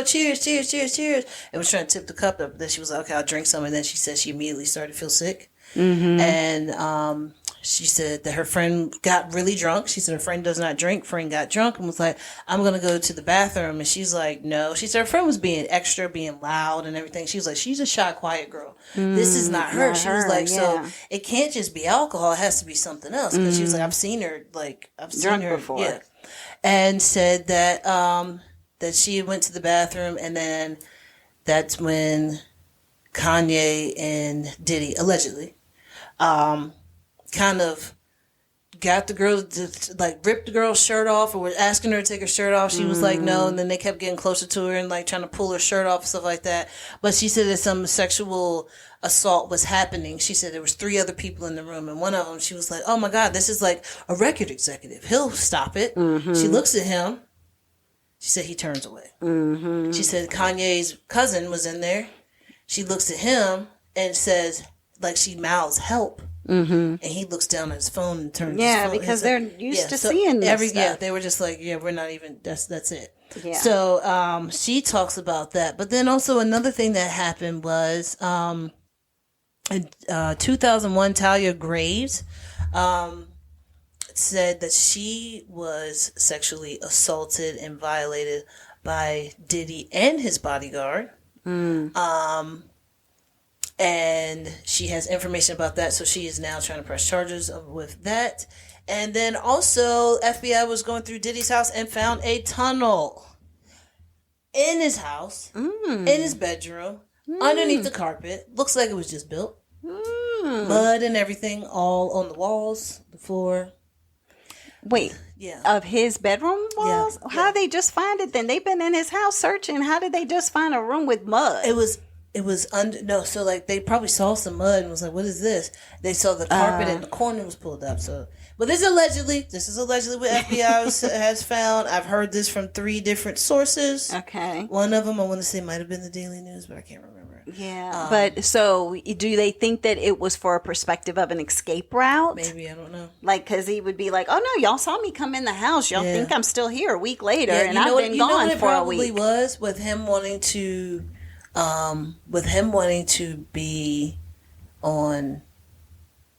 cheers, and was trying to tip the cup up, then she was like, okay, I'll drink some. And then she said she immediately started to feel sick. And She said that her friend got really drunk. She said her friend does not drink. Friend got drunk and was like, I'm going to go to the bathroom. And she's like, no. She said her friend was being extra, being loud and everything. She was like, she's a shy, quiet girl. This is not her. She was like, so it can't just be alcohol. It has to be something else. Because she was like, I've seen her drunk before. Yeah. And said that, that she went to the bathroom and then that's when Kanye and Diddy, allegedly, kind of got the girl to like rip the girl's shirt off or were asking her to take her shirt off. She was like, no. And then they kept getting closer to her and like trying to pull her shirt off and stuff like that. But she said that some sexual assault was happening. She said there was 3 other people in the room. And one of them, she was like, oh my God, this is like a record executive. He'll stop it. She looks at him. She said he turns away. She said Kanye's cousin was in there. She looks at him and says, like she mouths help. And he looks down at his phone and turns his phone. Because they're used to seeing this stuff. Yeah, they were just like, yeah, we're not even, that's it. Yeah. So she talks about that. But then also another thing that happened was in 2001, Talia Graves said that she was sexually assaulted and violated by Diddy and his bodyguard. And she has information about that, so she is now trying to press charges with that. And then also, FBI was going through Diddy's house and found a tunnel in his house, in his bedroom, underneath the carpet. Looks like it was just built. Mud and everything all on the walls, the floor. Wait. Yeah. Of his bedroom walls? Yeah. How did they just find it then? They've been in his house searching. How did they just find a room with mud? It was under, no, so like they probably saw some mud and was like, what is this? They saw the carpet in the corner was pulled up. So, but this is allegedly what FBI has found. I've heard this from 3 different sources. Okay. One of them I want to say might have been the Daily News, but I can't remember. Yeah. But so do they think that it was for a perspective of an escape route? Maybe, I don't know. Like, because he would be like, oh no, y'all saw me come in the house. Y'all think I'm still here a week later and I've been gone for a week. You know what it probably was with him wanting to be on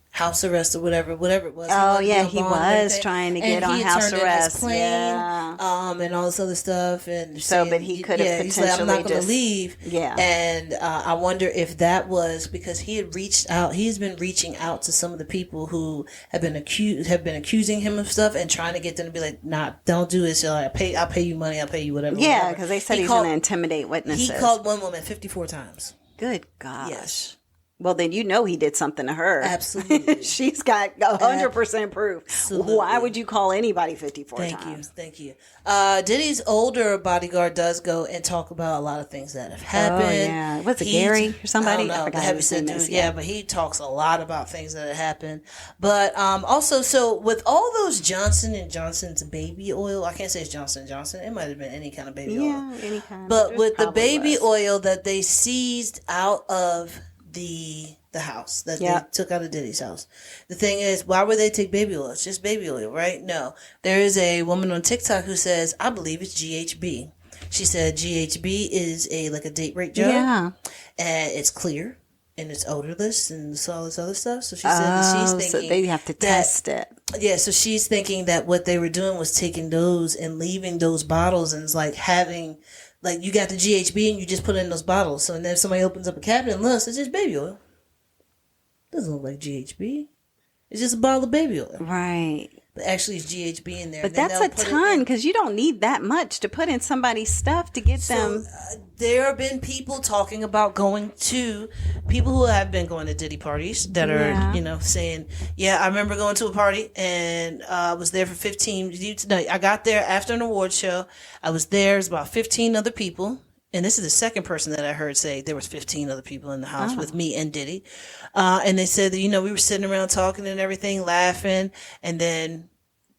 house arrest or whatever it was. Oh yeah, he was trying to get on house arrest. And all this other stuff. And so, but he could have potentially he's like, I'm not going to leave. Yeah. And I wonder if that was because he had reached out. He's been reaching out to some of the people who have been accusing him of stuff and trying to get them to be like, nah, don't do this. I'll pay you money. I'll pay you whatever. Yeah, because they said he's going to intimidate witnesses. He called one woman 54 times. Good gosh. Yes. Well, then you know he did something to her. Absolutely. She's got 100% proof. Absolutely. Why would you call anybody 54 times? Thank you. Diddy's older bodyguard does go and talk about a lot of things that have happened. Oh, yeah. Was it Gary or somebody? I don't know. I forgot Heavy set dude. Yeah, but he talks a lot about things that have happened. But also, so with all those Johnson & Johnson's baby oil, I can't say it's Johnson & Johnson. It might have been any kind of baby oil. Yeah, any kind. But with the baby oil that they seized out of the house that they took out of Diddy's house. The thing is, why would they take baby oil? It's just baby oil, right? No. There is a woman on TikTok who says, I believe it's GHB. She said GHB is a date rape drug. Yeah. And it's clear and it's odorless and all this other stuff. So she said that she's thinking so they have to test it. Yeah, so she's thinking that what they were doing was taking those and leaving those bottles and it's like having you got the GHB and you just put it in those bottles. So and then if somebody opens up a cabinet and looks, it's just baby oil. Doesn't look like GHB. It's just a bottle of baby oil. Right. But actually it's GHB in there. But that's a ton because you don't need that much to put in somebody's stuff to get them. There have been people talking about people who have been going to Diddy parties that are, saying, yeah, I remember going to a party and I was there for 15. I got there after an award show. I was there. There's about 15 other people. And this is the second person that I heard say there was 15 other people in the house with me and Diddy. And they said that, we were sitting around talking and everything, laughing. And then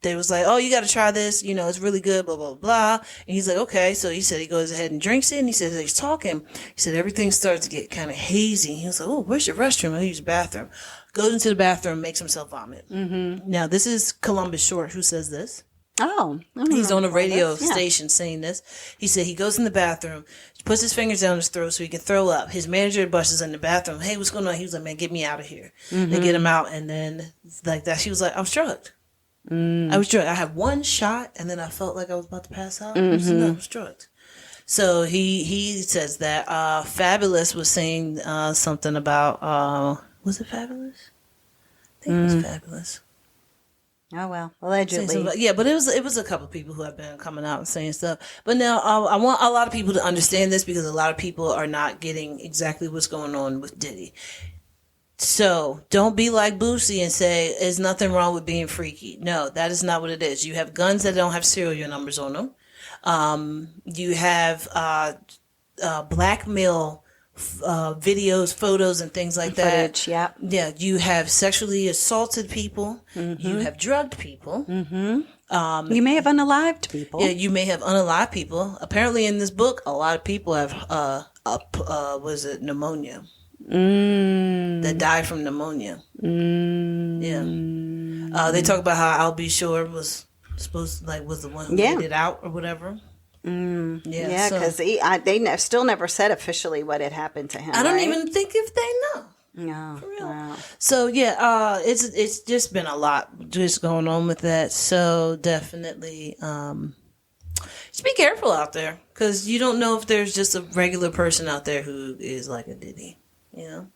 they was like, oh, you got to try this. It's really good, blah, blah, blah. And he's like, okay. So he said he goes ahead and drinks it. And he said he's talking. He said everything starts to get kind of hazy. He was like, oh, where's your restroom? I use the bathroom. Goes into the bathroom, makes himself vomit. Mm-hmm. Now, this is Columbus Short who says this. Oh. He's on a radio station saying this. He said he goes in the bathroom, puts his fingers down his throat so he can throw up. His manager bushes in the bathroom. Hey, what's going on? He was like, man, get me out of here. They get him out, and then like that, she was like, I'm drugged. I was drugged. I had one shot, and then I felt like I was about to pass out. I was drugged. So he says that Fabulous was saying something about, was it Fabulous? I think it was Fabulous. Oh well, allegedly. Yeah, but it was a couple of people who have been coming out and saying stuff. But now I want a lot of people to understand this because a lot of people are not getting exactly what's going on with Diddy. So don't be like Boosie and say there's nothing wrong with being freaky. No, that is not what it is. You have guns that don't have serial numbers on them. You have blackmail videos, photos, and things like Footage, that. Yeah. You have sexually assaulted people. You have drugged people. You may have unalived people. Yeah, you may have unalived people. Apparently, in this book, a lot of people have pneumonia. That died from pneumonia. Yeah. They talk about how Al B. Shore was supposed to, was the one who made it out or whatever. Yeah, because they still never said officially what had happened to him. I don't even think if they know. No, for real. Wow. So it's just been a lot just going on with that. So definitely, just be careful out there because you don't know if there's just a regular person out there who is like a Diddy. You know.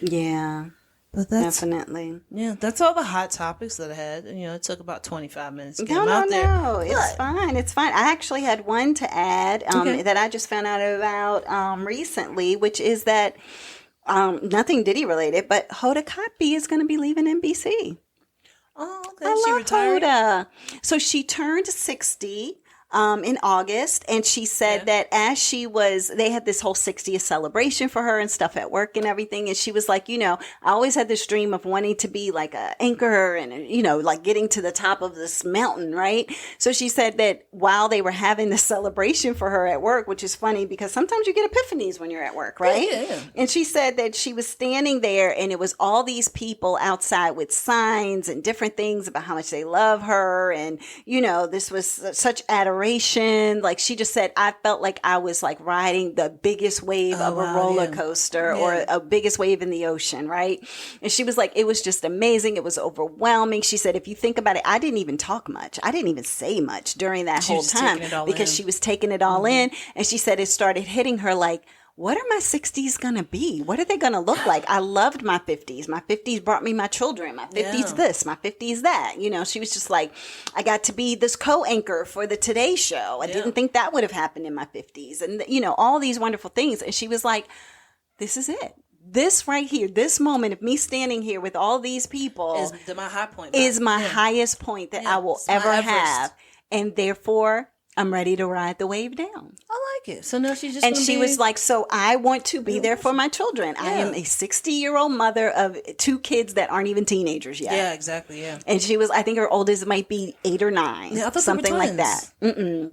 Yeah. But that's definitely. Yeah, that's all the hot topics that I had. It took about 25 minutes to get them out there. No, it's fine. It's fine. I actually had one to add that I just found out about recently, which is that nothing Diddy related, but Hoda Kotb is going to be leaving NBC. Oh, okay. I She love retired? Hoda. So she turned 60. In August, and she said that as they had this whole 60th celebration for her and stuff at work and everything, and she was like, I always had this dream of wanting to be like an anchor and, like getting to the top of this mountain, right? So she said that while they were having this celebration for her at work, which is funny because sometimes you get epiphanies when you're at work, right? Yeah. And she said that she was standing there and it was all these people outside with signs and different things about how much they love her, and, this was such adoration. Like she just said, I felt like I was like riding the biggest wave of a roller coaster or a biggest wave in the ocean, right? And she was like, it was just amazing. It was overwhelming. She said, if you think about it, I didn't even talk much. I didn't even say much during that whole time because she was taking it all in. And she said it started hitting her like, what are my 60s going to be? What are they going to look like? I loved my 50s. My 50s brought me my children. My 50s this, my 50s that. She was just like, I got to be this co-anchor for the Today Show. I didn't think that would have happened in my 50s. And, all these wonderful things. And she was like, this is it. This right here, this moment of me standing here with all these people is my high point. Is my highest point that I will ever have. And therefore, I'm ready to ride the wave down. I like it. So now she's just and she was like, so I want to be there for my children. I am a 60-year-old mother of 2 kids that aren't even teenagers yet. Yeah, exactly. Yeah. And she was, I think her oldest might be 8 or 9. Yeah, I thought something they were like that.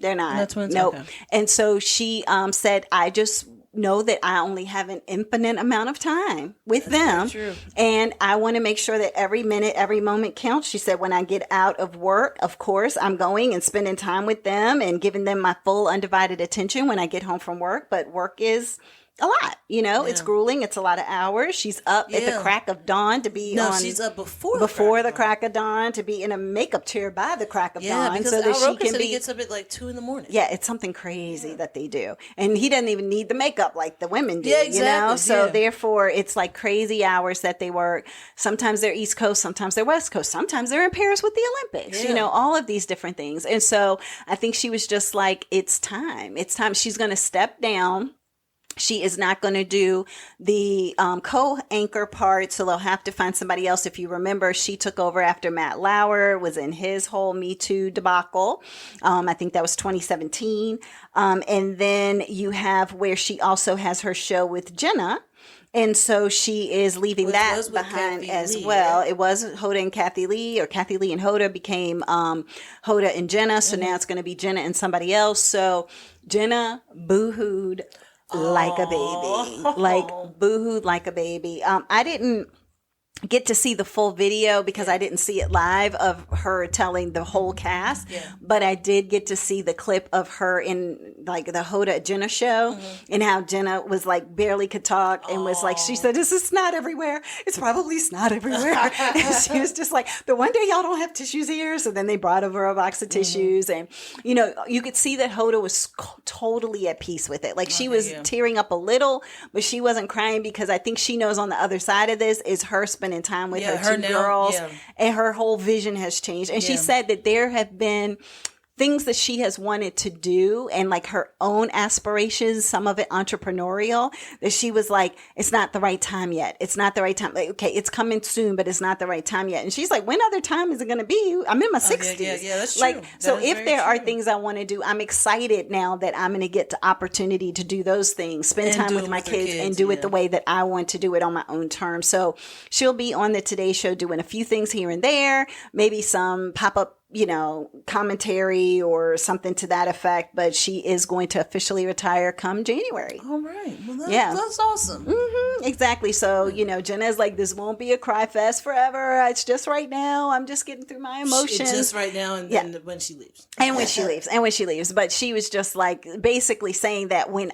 They're not. No twins. Nope. Okay. And so she said, I just know that I only have an infinite amount of time with them. True. And I want to make sure that every minute, every moment counts. She said, when I get out of work, of course, I'm going and spending time with them and giving them my full undivided attention when I get home from work. But work is a lot, it's grueling. It's a lot of hours. She's up at the crack of dawn to be she's up before the crack of dawn to be in a makeup chair by the crack of dawn. Because so that Al she can said be. He gets up at like 2 a.m. Yeah, it's something crazy that they do, and he doesn't even need the makeup like the women do. Yeah, exactly. So therefore, it's like crazy hours that they work. Sometimes they're East Coast, sometimes they're West Coast, sometimes they're in Paris with the Olympics. All of these different things, and so I think she was just like, it's time. It's time. She's going to step down. She is not going to do the co-anchor part, so they'll have to find somebody else. If you remember, she took over after Matt Lauer was in his whole Me Too debacle. I think that was 2017. And then you have where she also has her show with Jenna. And so she is leaving that behind as well. Right? It was Hoda and Kathy Lee, or Kathy Lee and Hoda became Hoda and Jenna. So now it's going to be Jenna and somebody else. So Jenna like a baby, like boohooed like a baby. get to see the full video because I didn't see it live of her telling the whole cast, but I did get to see the clip of her in like the Hoda Jenna show and how Jenna was like barely could talk and was like, she said, "This is snot everywhere. It's probably snot everywhere." And she was just like, "The one day y'all don't have tissues here." So then they brought over a box of tissues and, you know, you could see that Hoda was totally at peace with it. Like she was tearing up a little, but she wasn't crying because I think she knows on the other side of this is her spending time with her two girls and her whole vision has changed. And she said that there have been things that she has wanted to do and like her own aspirations, some of it entrepreneurial, that she was like, it's not the right time yet. It's not the right time. Like, okay, it's coming soon, but it's not the right time yet. And she's like, when other time is it going to be? I'm in my 60s. Yeah, that's true. Like, so if there are things I want to do, I'm excited now that I'm going to get the opportunity to do those things, spend time with my kids and do it the way that I want to do it on my own terms. So she'll be on the Today Show doing a few things here and there, maybe some pop-up, you know, commentary or something to that effect, but she is going to officially retire come January. All right. Well, that's awesome. Exactly. So, you know, Jenna's like, this won't be a cry fest forever. It's just right now. I'm just getting through my emotions. It's just right now and then when she leaves. And when she leaves. But she was just like basically saying that when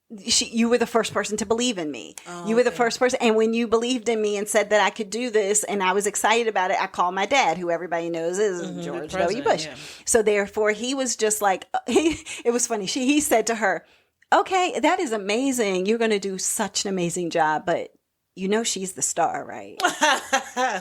you were the first person to believe in me. You were the first person. And when you believed in me and said that I could do this and I was excited about it, I called my dad, who everybody knows is George W. Bush. Yeah. So therefore he was just like, it was funny. He said to her, "Okay, that is amazing. You're going to do such an amazing job, but you know she's the star, right?"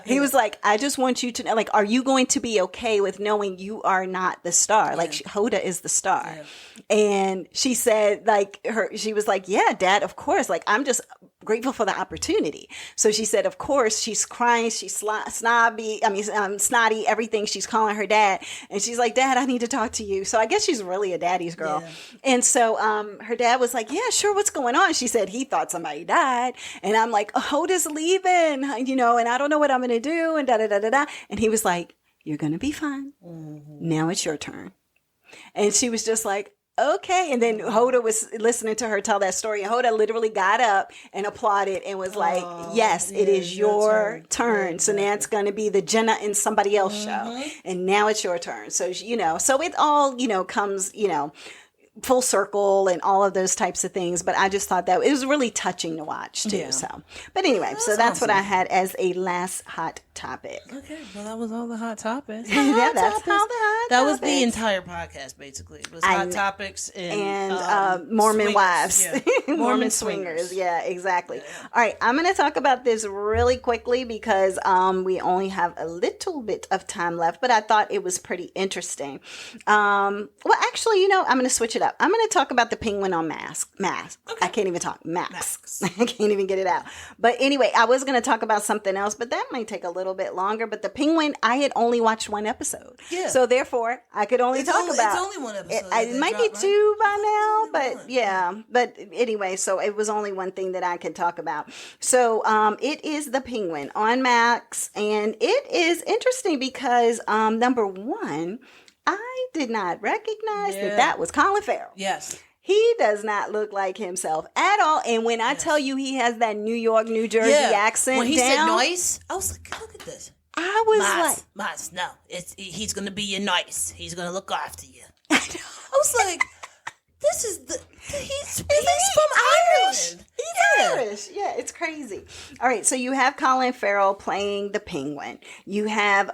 He was like, "I just want you to know, like, are you going to be okay with knowing you are not the star? Like, Hoda is the star." Yeah. And she said, like, she was like, "Yeah, Dad, of course. Like, I'm just grateful for the opportunity." So she said, of course, she's crying, she's snotty, everything. She's calling her dad. And she's like, "Dad, I need to talk to you." So I guess she's really a daddy's girl. Yeah. And so her dad was like, "Yeah, sure. What's going on?" She said, he thought somebody died. And I'm like, "Hoda's leaving, you know, and I don't know what I'm going to do." And da-da-da-da-da. And he was like, "You're going to be fine. Now it's your turn." And she was just like, "Okay." And then Hoda was listening to her tell that story. And Hoda literally got up and applauded and was like, "Yes, it is your turn. So now it's going to be the Jenna and somebody else show. And now it's your turn." So, you know, so it all, you know, comes, you know, full circle and all of those types of things. But I just thought that it was really touching to watch too. Yeah. So, but anyway, that's awesome. What I had as a last hot topic. Okay. Well, that was all the hot topics. That's all the hot topics. That was the entire podcast, basically. It was hot topics and Mormon swingers. wives. Yeah. Mormon swingers. Yeah, exactly. Yeah. All right. I'm going to talk about this really quickly because we only have a little bit of time left, but I thought it was pretty interesting. Well, actually, you know, I'm going to switch it up. I'm going to talk about the penguin on mask. Okay. I can't even talk. Masks. I can't even get it out. But anyway, I was going to talk about something else, but that might take a little bit longer. But the penguin, I had only watched one episode. Yeah. So therefore, I could only talk about. It's only one episode. It might be two by now, but yeah. But anyway, so it was only one thing that I could talk about. So it is the penguin on Max, and it is interesting because number one, I did not recognize that was Colin Farrell. Yes. He does not look like himself at all. And when I tell you he has that New York, New Jersey accent when he said nice, I was like, look at this. I was Miles, no, he's going to be your nice. He's going to look after you. I was like, this is he's from Ireland. He's Irish. Yeah, it's crazy. All right, so you have Colin Farrell playing the penguin. You have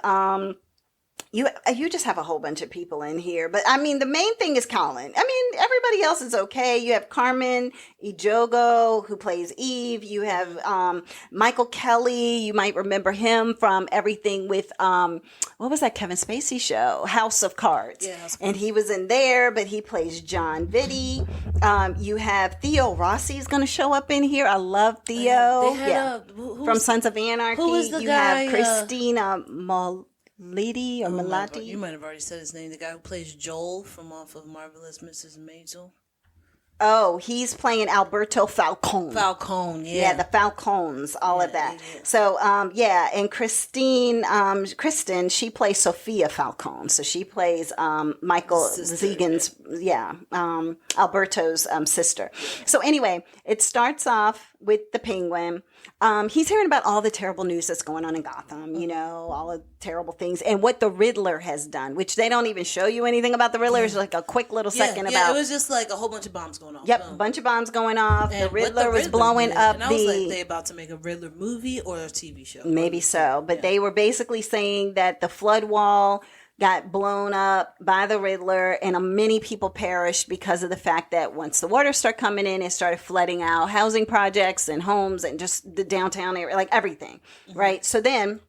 you just have a whole bunch of people in here. But, I mean, the main thing is Colin. I mean, everybody else is okay. You have Carmen Ejogo, who plays Eve. You have Michael Kelly. You might remember him from everything with, what was that Kevin Spacey show? House of Cards. Yeah, and he was in there, but he plays John Vitti. You have Theo Rossi is going to show up in here. I love Theo. From Sons of Anarchy. Who was the you guy? Have Christina Lady or Malati. You might have already said his name. The guy who plays Joel from off of Marvelous Mrs. Maisel. Oh, he's playing Alberto Falcone. Falcone, yeah. Yeah, the Falcones, all of that. Yeah. So, and Kristen, she plays Sophia Falcone. So she plays Michael Zegan's, Alberto's sister. So anyway, it starts off with the Penguin. He's hearing about all the terrible news that's going on in Gotham, you know, all the terrible things, and what the Riddler has done, which they don't even show you anything about the Riddler. It's like a quick little second about. It was just like a whole bunch of bombs going off. Yep, a bunch of bombs going off. And the Riddler was blowing up and I was like, they about to make a Riddler movie or a TV show. Maybe so, but they were basically saying that the flood wall got blown up by the Riddler, and many people perished because of the fact that once the water started coming in, it started flooding out housing projects and homes and just the downtown area, like everything, right? So then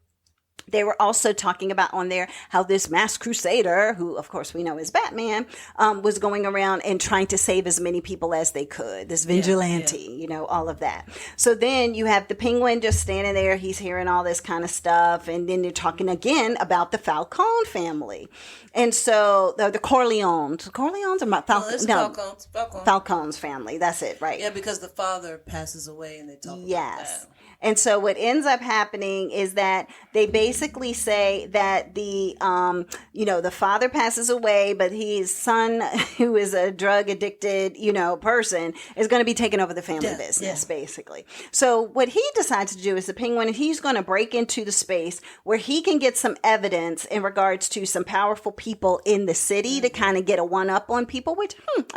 they were also talking about on there how this masked crusader, who of course we know is Batman, was going around and trying to save as many people as they could. This vigilante, you know, all of that. So then you have the Penguin just standing there. He's hearing all this kind of stuff. And then they're talking again about the Falcone family. And so the Corleones. Corleones or Falcone's family. That's it, right? Yeah, because the father passes away and they talk about that. And so what ends up happening is that they basically say that the father passes away, but his son, who is a drug addicted, person, is going to be taking over the family business, basically. So what he decides to do is the Penguin, he's going to break into the space where he can get some evidence in regards to some powerful people in the city to kind of get a one-up on people, which, imagine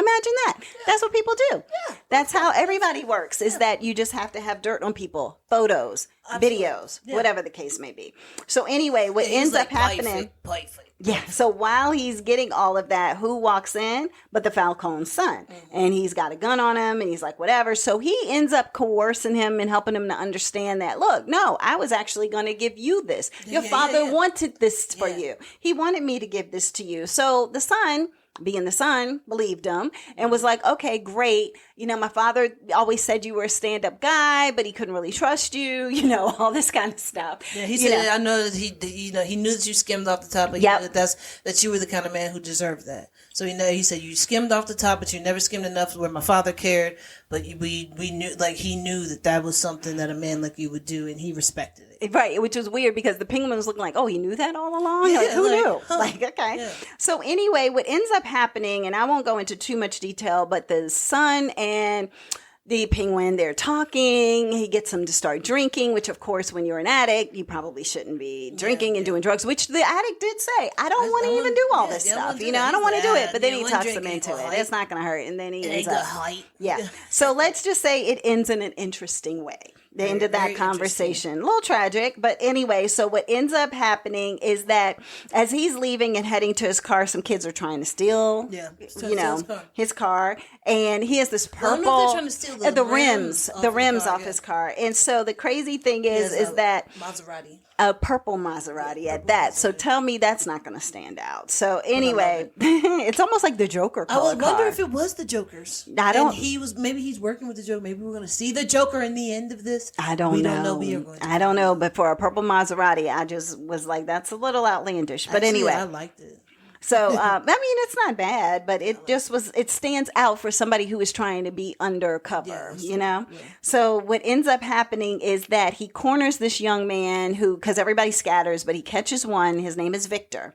that. Yeah. That's what people do. Yeah. That's how everybody works, is that you just have to have dirt on people. Photos, videos, whatever the case may be. So anyway, what ends up happening... Yeah, so while he's getting all of that, who walks in? But the Falcone's son. And he's got a gun on him, and he's like, whatever. So he ends up coercing him and helping him to understand that, look, no, I was actually going to give you this. Your father wanted this for you. He wanted me to give this to you. So the son... being the son, believed him and was like, okay, great. My father always said you were a stand-up guy, but he couldn't really trust you, all this kind of stuff. Yeah, he said, I know that he knew that you skimmed off the top, but that you were the kind of man who deserved that. So, he said you skimmed off the top, but you never skimmed enough where my father cared, but we knew, like, he knew that was something that a man like you would do, and he respected it. Right, which was weird because the Penguin was looking like, oh, he knew that all along? Yeah, like, who knew? Huh. Like, okay. Yeah. So anyway, what ends up happening, and I won't go into too much detail, but the son and the Penguin, they're talking. He gets them to start drinking, which, of course, when you're an addict, you probably shouldn't be drinking and doing drugs, which the addict did say, I don't want to even do all this stuff. I don't want to do it. But then he talks them into it. It's not going to hurt. And then he ends up. Yeah. So let's just say it ends in an interesting way. The end of that conversation. A little tragic, but anyway, so what ends up happening is that as he's leaving and heading to his car, some kids are trying to steal, his car. And he has this purple, they're trying to steal the rims off his car. And so the crazy thing is that Maserati. A purple Maserati at that. So tell me that's not going to stand out. So anyway, it's almost like the Joker color I would wonder if it was the Joker's. Maybe he's working with the Joker. Maybe we're going to see the Joker in the end of this. I don't know. I don't know. But for a purple Maserati, I just was like, that's a little outlandish. But anyway. I liked it. So, it's not bad, but it stands out for somebody who is trying to be undercover, Yeah. So what ends up happening is that he corners this young man because everybody scatters, but he catches one. His name is Victor,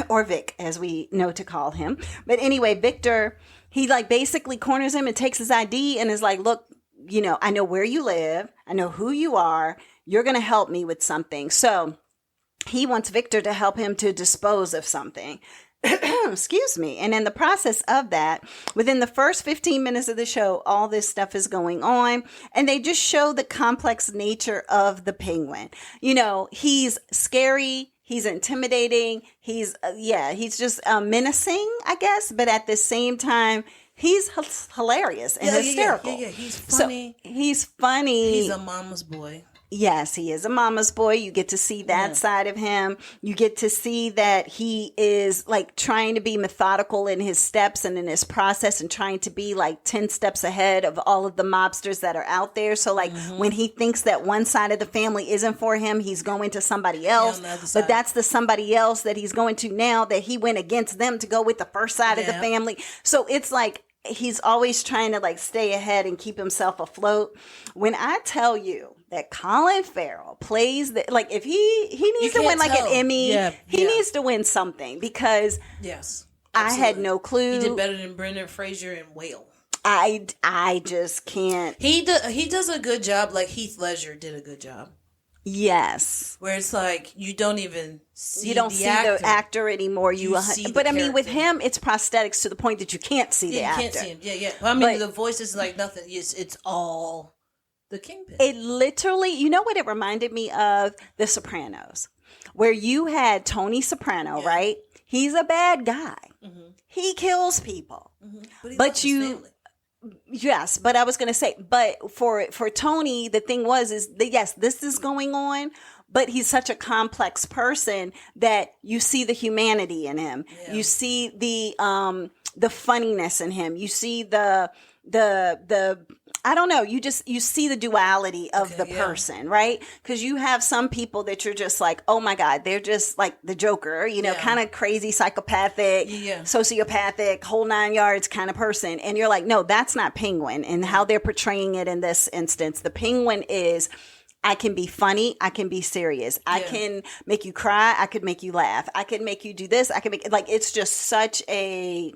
or Vic, as we know to call him. But anyway, Victor, he basically corners him and takes his ID and is like, look, I know where you live. I know who you are. You're going to help me with something. So he wants Victor to help him to dispose of something. Excuse me. And in the process of that, within the first 15 minutes of the show, all this stuff is going on. And they just show the complex nature of the Penguin. He's scary. He's intimidating. He's just menacing, I guess. But at the same time, he's hilarious and hysterical. Yeah. He's funny. So, he's funny. He's a mama's boy. Yes, he is a mama's boy. You get to see that side of him. You get to see that he is trying to be methodical in his steps and in his process and trying to be 10 steps ahead of all of the mobsters that are out there. So when he thinks that one side of the family isn't for him, he's going to somebody else. But that's the somebody else that he's going to now that he went against them to go with the first side of the family. So it's he's always trying to stay ahead and keep himself afloat. When I tell you that Colin Farrell plays if he needs to win an Emmy, he needs to win something because yes, I had no clue. He did better than Brendan Fraser and Whale. I just can't. He does a good job. Like Heath Ledger did a good job. Yes. Where it's like you don't even see the actor anymore. But I mean, with him, it's prosthetics to the point that you can't see the actor. You can't see him. Yeah. I mean, the voice is like nothing. It's all the Kingpin. It literally, you know what it reminded me of? The Sopranos, where you had Tony Soprano, right? He's a bad guy. Mm-hmm. He kills people. Mm-hmm. But you... Yes, but I was going to say, but for Tony, the thing is that, yes, this is going on, but he's such a complex person that you see the humanity in him. Yeah. You see the funniness in him. You see the I don't know. You see the duality of the person, right? Because you have some people that you're just like, oh my God, they're just like the Joker, kind of crazy, psychopathic, sociopathic, whole 9 yards kind of person. And you're like, no, that's not Penguin. And how they're portraying it in this instance, the Penguin is, I can be funny. I can be serious. I can make you cry. I could make you laugh. I could make you do this. I can make, like, it's just such a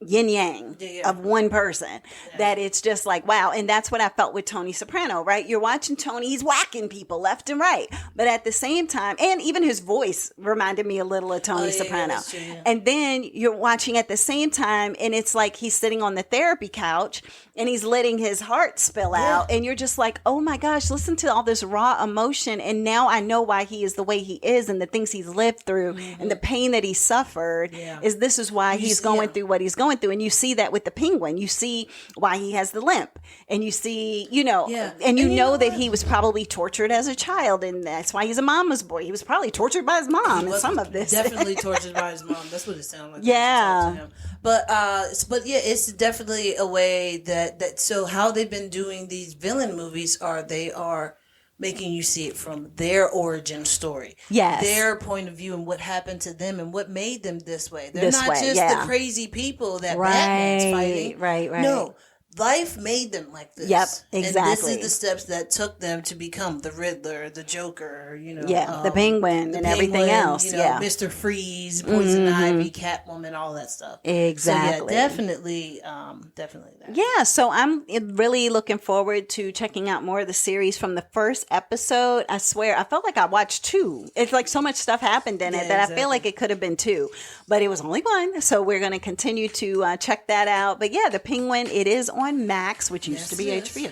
yin yang of one person that it's just like, wow. And that's what I felt with Tony Soprano, right? You're watching Tony, he's whacking people left and right, but at the same time, and even his voice reminded me a little of Tony Soprano. True, and then you're watching at the same time, and it's like he's sitting on the therapy couch and he's letting his heart spill out, and you're just like, oh my gosh, listen to all this raw emotion. And now I know why he is the way he is, and the things he's lived through, and the pain that he suffered this is why he's going through what he's going through. And you see that with the Penguin. You see why he has the limp, and you see, and you know that he was probably tortured as a child, and that's why he's a mama's boy. He was probably tortured by his mom in some of this. Definitely tortured by his mom. That's what it sounded like. Yeah. But yeah, it's definitely a way that so how they've been doing these villain movies they are making you see it from their origin story. Yes. Their point of view and what happened to them and what made them this way. They're not just the crazy people that Batman's fighting. Right. No. Life made them like this. Yep, exactly. And this is the steps that took them to become the Riddler, the Joker, the Penguin and everything else. Mr. Freeze, Poison Ivy, Catwoman, all that stuff. Exactly. So definitely that. Yeah, so I'm really looking forward to checking out more of the series from the first episode. I swear, I felt like I watched 2. It's like so much stuff happened in it that I feel like it could have been 2, but it was only 1. So we're going to continue to check that out. But yeah, the Penguin, it is on Max, which used to be HBO.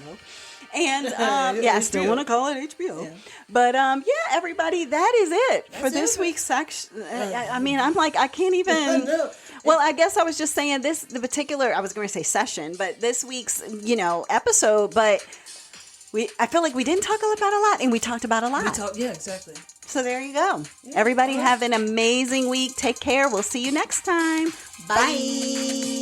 And I still want to call it HBO. Yeah. But everybody, that is it for this week's section. I mean, I'm like, I can't even. Well, I guess I was just saying the particular, I was going to say session, but this week's, episode, but I feel like we didn't talk about a lot, and we talked about a lot. Exactly. So there you go. Yeah, everybody have an amazing week. Take care. We'll see you next time. Bye.